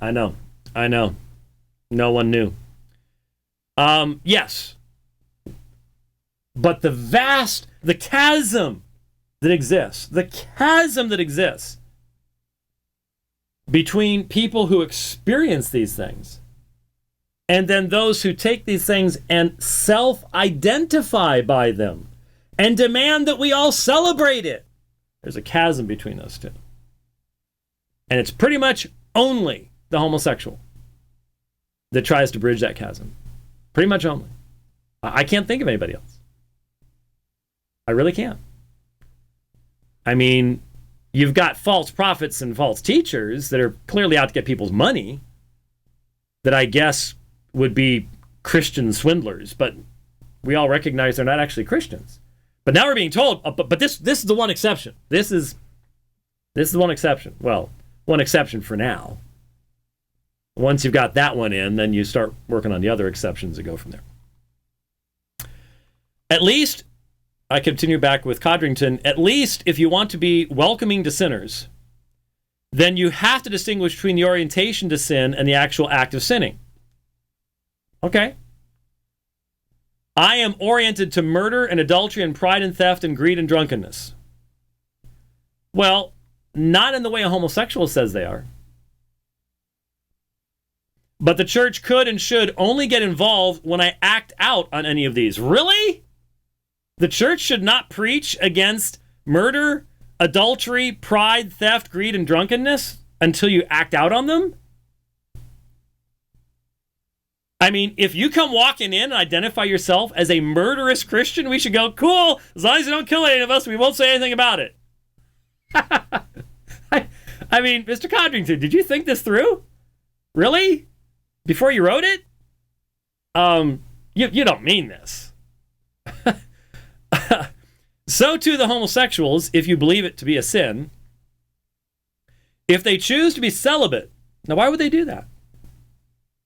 S1: I know. No one knew. Yes. But the chasm that exists between people who experience these things and then those who take these things and self-identify by them and demand that we all celebrate it. There's a chasm between those two. And it's pretty much only the homosexual that tries to bridge that chasm. Pretty much only. I can't think of anybody else. I really can't. I mean, you've got false prophets and false teachers that are clearly out to get people's money that I guess would be Christian swindlers, but we all recognize they're not actually Christians. But now we're being told, but this is the one exception. This is the one exception. Well, one exception for now. Once you've got that one in, then you start working on the other exceptions that go from there. At least, I continue back with Codrington, at least if you want to be welcoming to sinners, then you have to distinguish between the orientation to sin and the actual act of sinning. Okay. I am oriented to murder and adultery and pride and theft and greed and drunkenness. Well, not in the way a homosexual says they are. But the church could and should only get involved when I act out on any of these. Really? The church should not preach against murder, adultery, pride, theft, greed, and drunkenness until you act out on them? I mean, if you come walking in and identify yourself as a murderous Christian, we should go, cool, as long as you don't kill any of us, we won't say anything about it. I mean, Mr. Codrington, did you think this through? Really? Before you wrote it? You don't mean this. So too the homosexuals, if you believe it to be a sin, if they choose to be celibate. Now, why would they do that?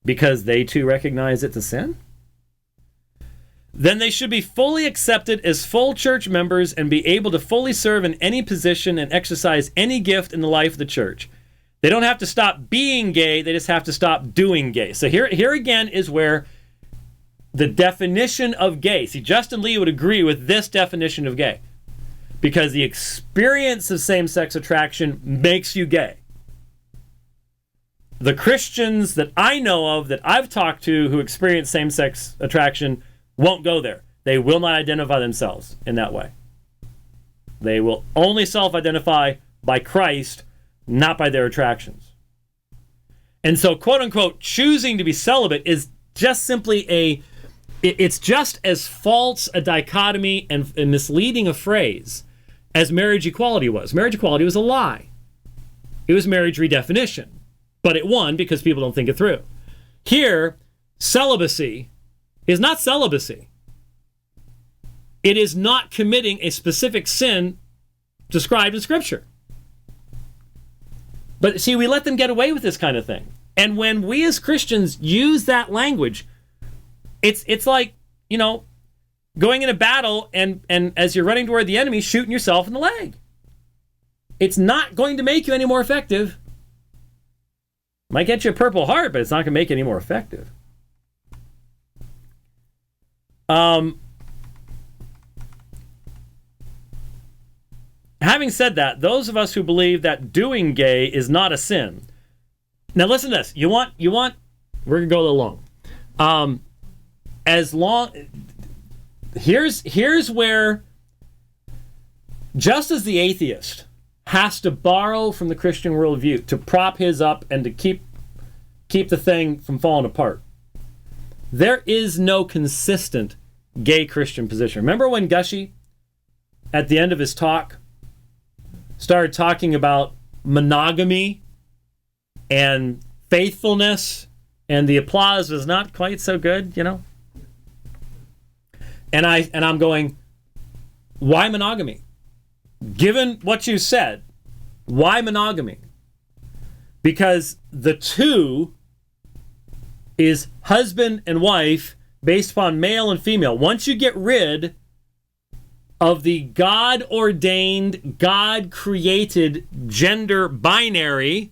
S1: Because they too recognize it's a sin? Then they should be fully accepted as full church members and be able to fully serve in any position and exercise any gift in the life of the church. They don't have to stop being gay, they just have to stop doing gay. So here again is where the definition of gay. See, Justin Lee would agree with this definition of gay. Because the experience of same-sex attraction makes you gay. The Christians that I know of, that I've talked to who experience same-sex attraction, won't go there. They will not identify themselves in that way. They will only self-identify by Christ, not by their attractions. And so, quote-unquote, choosing to be celibate is just simply it's just as false a dichotomy and misleading a phrase as marriage equality was. Marriage equality was a lie. It was marriage redefinition. But it won because people don't think it through. Here, celibacy is not celibacy. It is not committing a specific sin described in Scripture. But see, we let them get away with this kind of thing. And when we as Christians use that language, it's like, going in a battle and as you're running toward the enemy, shooting yourself in the leg. It's not going to make you any more effective. Might get you a Purple Heart, but it's not going to make it any more effective. Having said that, those of us who believe that doing gay is not a sin. Now listen to this. You want, we're going to go a little long. Here's where, just as the atheist has to borrow from the Christian worldview to prop his up and to keep the thing from falling apart, there is no consistent gay Christian position. Remember when Gushy, at the end of his talk, started talking about monogamy and faithfulness, and the applause was not quite so good, And I'm going, why monogamy? Given what you said, why monogamy? Because the two is husband and wife based upon male and female. Once you get rid of the God-ordained, God-created gender binary,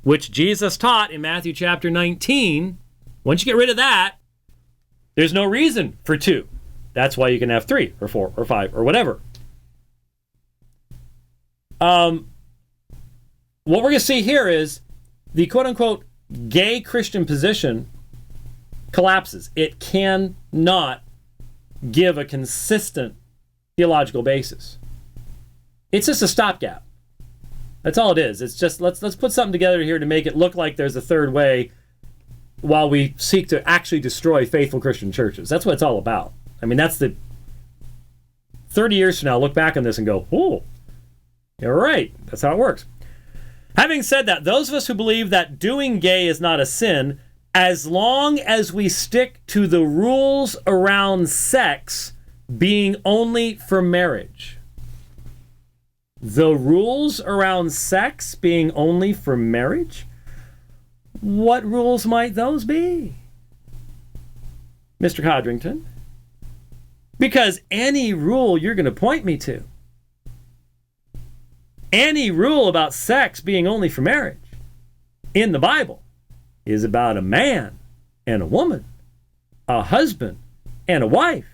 S1: which Jesus taught in Matthew chapter 19, once you get rid of that, There's no reason for 2. That's why you can have 3 or 4 or 5 or whatever. What we're going to see here is the quote-unquote gay Christian position collapses. It cannot give a consistent theological basis. It's just a stopgap. That's all it is. It's just let's put something together here to make it look like there's a third way while we seek to actually destroy faithful Christian churches. That's what it's all about. I mean, that's the 30 years from now, look back on this and go, oh, you're right. That's how it works. Having said that, those of us who believe that doing gay is not a sin, as long as we stick to the rules around sex being only for marriage. The rules around sex being only for marriage? What rules might those be, Mr. Codrington? Because any rule you're going to point me to, any rule about sex being only for marriage in the Bible is about a man and a woman, a husband and a wife.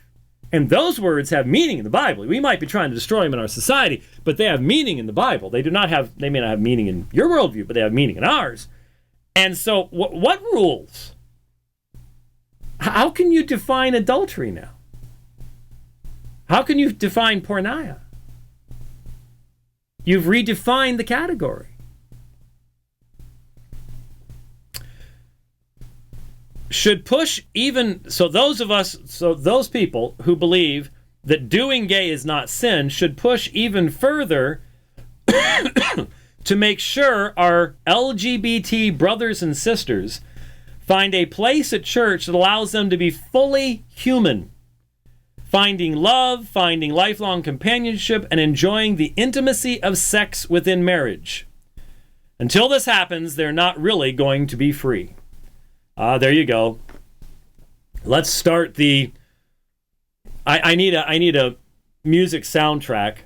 S1: And those words have meaning in the Bible. We might be trying to destroy them in our society, but they have meaning in the Bible. They may not have meaning in your worldview, but they have meaning in ours. And so what rules? How can you define adultery now? How can you define porneia? You've redefined the category. Should push even, so those people who believe that doing gay is not sin should push even further to make sure our LGBT brothers and sisters find a place at church that allows them to be fully human, finding love, finding lifelong companionship, and enjoying the intimacy of sex within marriage. Until this happens, they're not really going to be free. There you go. Let's start the... I need a music soundtrack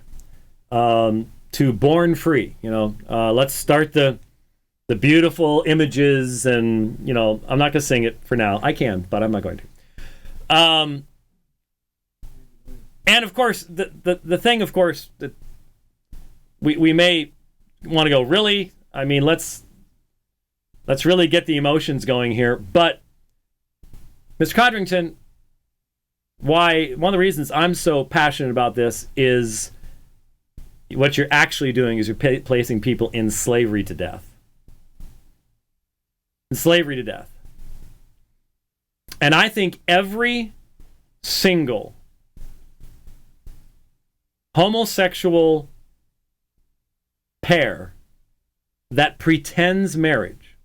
S1: to Born Free. Let's start the beautiful images, and I'm not going to sing it for now. I can, but I'm not going to. And of course, the thing, of course, that we may want to go, really? I mean, let's really get the emotions going here. But Mr. Codrington, one of the reasons I'm so passionate about this is what you're actually doing is you're placing people in slavery to death. In slavery to death. And I think every single homosexual pair that pretends marriage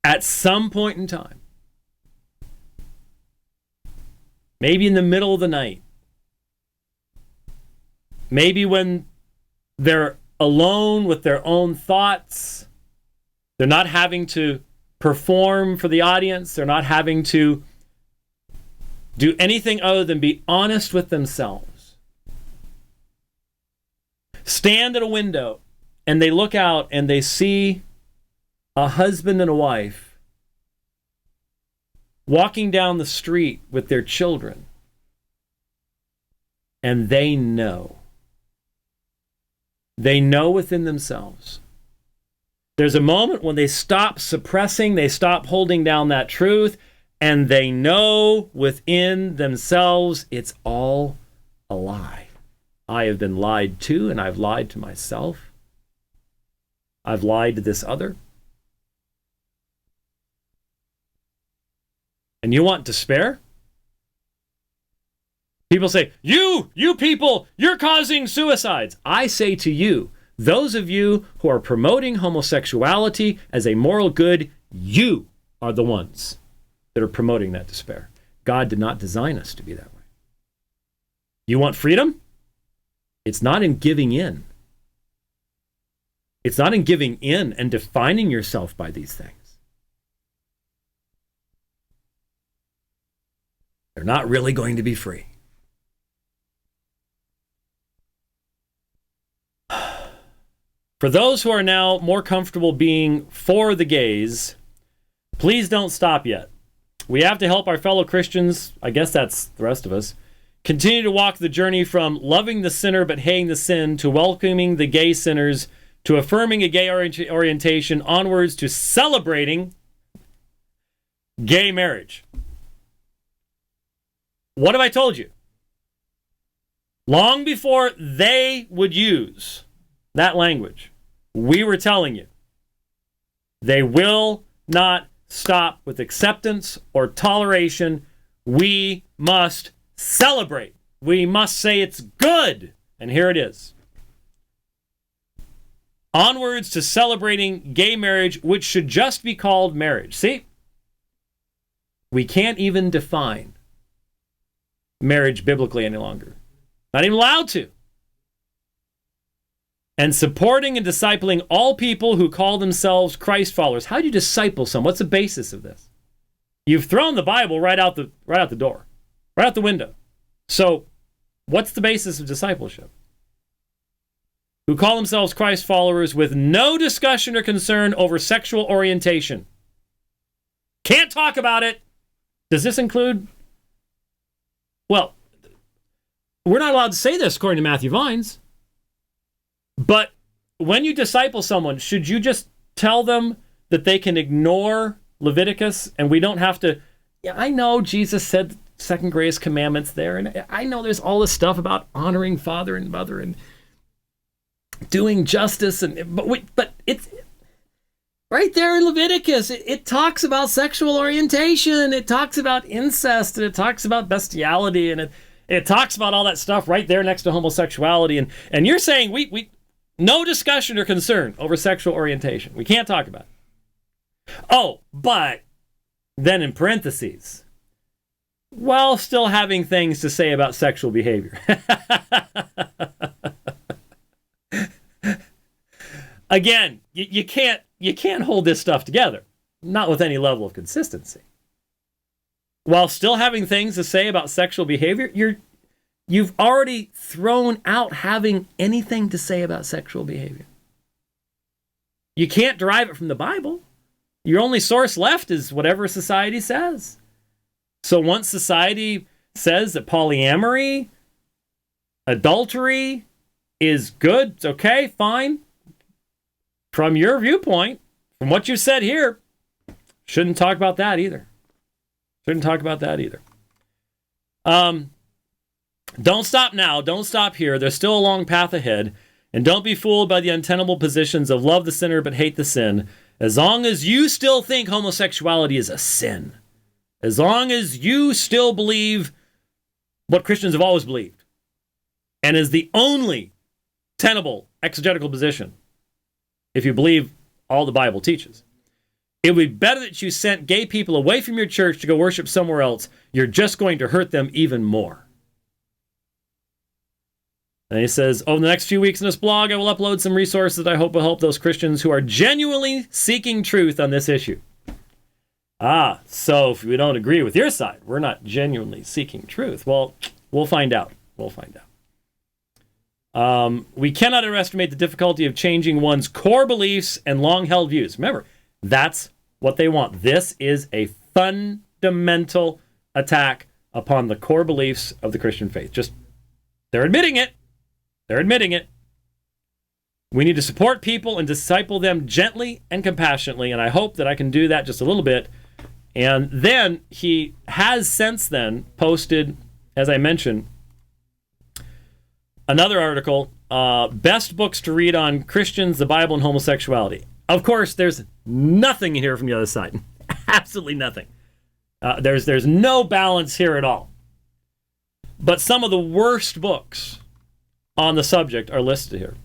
S1: at some point in time, maybe in the middle of the night, maybe when they're alone with their own thoughts, they're not having to perform for the audience, they're not having to do anything other than be honest with themselves. Stand at a window and they look out and they see a husband and a wife walking down the street with their children, and they know within themselves. There's a moment when they stop suppressing, they stop holding down that truth, and they know within themselves it's all a lie. I have been lied to, and I've lied to myself. I've lied to this other. And you want despair? People say, you people, you're causing suicides. I say to you, those of you who are promoting homosexuality as a moral good, you are the ones that are promoting that despair. God did not design us to be that way. You want freedom? It's not in giving in. It's not in giving in and defining yourself by these things. They're not really going to be free. For those who are now more comfortable being for the gays, please don't stop yet. We have to help our fellow Christians, I guess that's the rest of us, continue to walk the journey from loving the sinner but hating the sin, to welcoming the gay sinners, to affirming a gay orientation, onwards to celebrating gay marriage. What have I told you? Long before they would use that language, we were telling you, they will not stop with acceptance or toleration. We must celebrate. We must say it's good. And here it is. Onwards to celebrating gay marriage, which should just be called marriage. See? We can't even define marriage biblically any longer. Not even allowed to. And supporting and discipling all people who call themselves Christ followers. How do you disciple someone? What's the basis of this? You've thrown the Bible right out the door, right out the window. So, what's the basis of discipleship? Who call themselves Christ followers with no discussion or concern over sexual orientation. Can't talk about it. Does this include? Well, we're not allowed to say this according to Matthew Vines. But when you disciple someone, should you just tell them that they can ignore Leviticus and we don't have to? Yeah, I know Jesus said second greatest commandments there, and I know there's all this stuff about honoring father and mother and doing justice, but it's right there in Leviticus. It talks about sexual orientation, it talks about incest, and it talks about bestiality, and it talks about all that stuff right there next to homosexuality. And you're saying we no discussion or concern over sexual orientation. We can't talk about it. Oh, but then in parentheses, while still having things to say about sexual behavior. Again, you can't hold this stuff together, not with any level of consistency. While still having things to say about sexual behavior, you've already thrown out having anything to say about sexual behavior. You can't derive it from the Bible. Your only source left is whatever society says. So once society says that polyamory, adultery is good, it's okay, fine. From your viewpoint, from what you said here, shouldn't talk about that either. Shouldn't talk about that either. Don't stop now. Don't stop here. There's still a long path ahead. And don't be fooled by the untenable positions of love the sinner but hate the sin. As long as you still think homosexuality is a sin, as long as you still believe what Christians have always believed, and is the only tenable exegetical position, if you believe all the Bible teaches, it would be better that you sent gay people away from your church to go worship somewhere else. You're just going to hurt them even more. And he says, over the next few weeks in this blog, I will upload some resources that I hope will help those Christians who are genuinely seeking truth on this issue. So if we don't agree with your side, we're not genuinely seeking truth. Well, we'll find out. We'll find out. We cannot underestimate the difficulty of changing one's core beliefs and long-held views. Remember, that's what they want. This is a fundamental attack upon the core beliefs of the Christian faith. They're admitting it. They're admitting it. We need to support people and disciple them gently and compassionately, and I hope that I can do that just a little bit. And then he has since then posted, as I mentioned, another article, best books to read on Christians, the Bible, and homosexuality. Of course, there's nothing in here from the other side. Absolutely nothing. There's no balance here at all. But some of the worst books on the subject are listed here.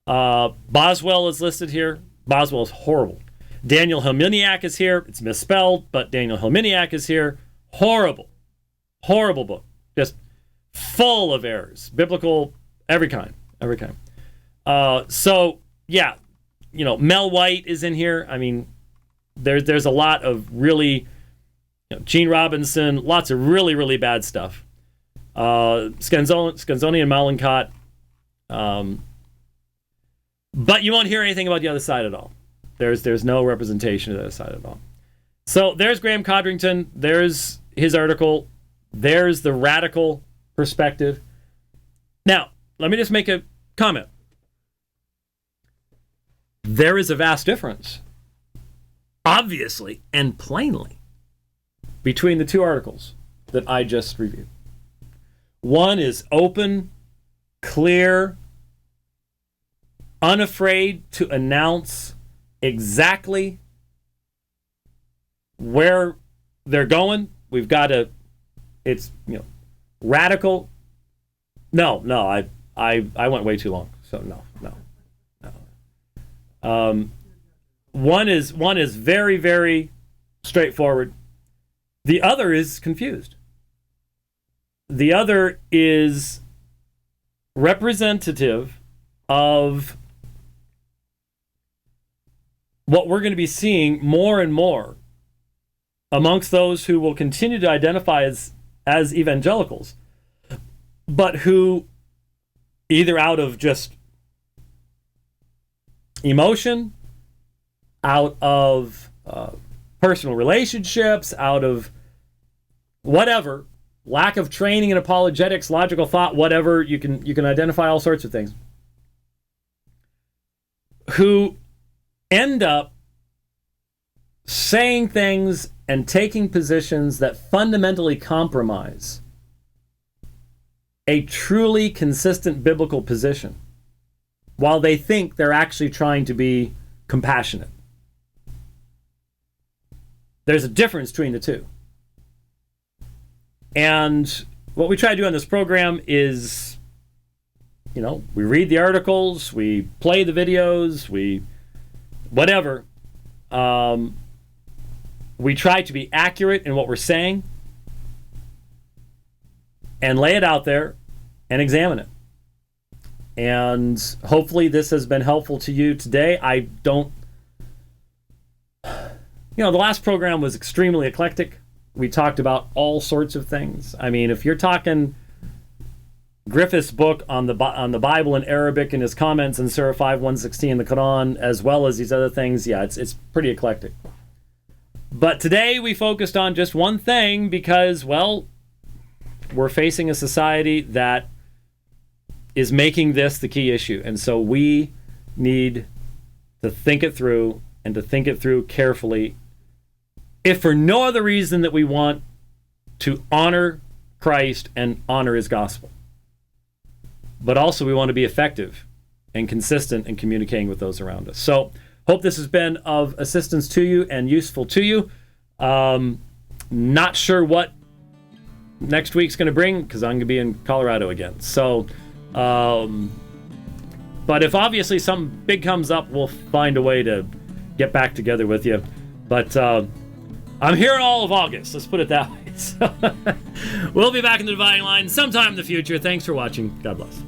S1: Boswell is listed here. Boswell is horrible. Daniel Helminiak is here. It's misspelled, but Daniel Helminiak is here. Horrible. Horrible book. Just full of errors. Biblical, every kind. Every kind. So, yeah, Mel White is in here. I mean, there's a lot of really, Gene Robinson, lots of really, really bad stuff. Scanzoni and Malincott. But you won't hear anything about the other side at all. There's no representation of the other side at all. So there's Graeme Codrington. There's his article. There's the radical perspective. Now, let me just make a comment. There is a vast difference, obviously and plainly, between the two articles that I just reviewed. One is open, clear, unafraid to announce exactly where they're going. We've got it's radical. No, I went way too long. So no. One is very, very straightforward. The other is confused. The other is representative of what we're going to be seeing more and more amongst those who will continue to identify as evangelicals, but who either out of just emotion, out of personal relationships, out of whatever, lack of training in apologetics, logical thought, whatever, you can identify all sorts of things, who end up saying things and taking positions that fundamentally compromise a truly consistent biblical position, while they think they're actually trying to be compassionate. There's a difference between the two. And what we try to do on this program is, we read the articles, we play the videos, whatever. We try to be accurate in what we're saying and lay it out there and examine it. And hopefully this has been helpful to you today. The last program was extremely eclectic. We talked about all sorts of things. I mean, if you're talking Griffith's book on the Bible in Arabic and his comments in Surah 5:116 in the Quran, as well as these other things, it's pretty eclectic. But today we focused on just one thing because, we're facing a society that is making this the key issue. And so we need to think it through and to think it through carefully, if for no other reason that we want to honor Christ and honor his gospel. But also we want to be effective and consistent in communicating with those around us. So hope this has been of assistance to you and useful to you. Not sure what next week's going to bring because I'm going to be in Colorado again. So, but if obviously something big comes up, we'll find a way to get back together with you. But I'm here all of August. Let's put it that way. So we'll be back in the dividing line sometime in the future. Thanks for watching. God bless.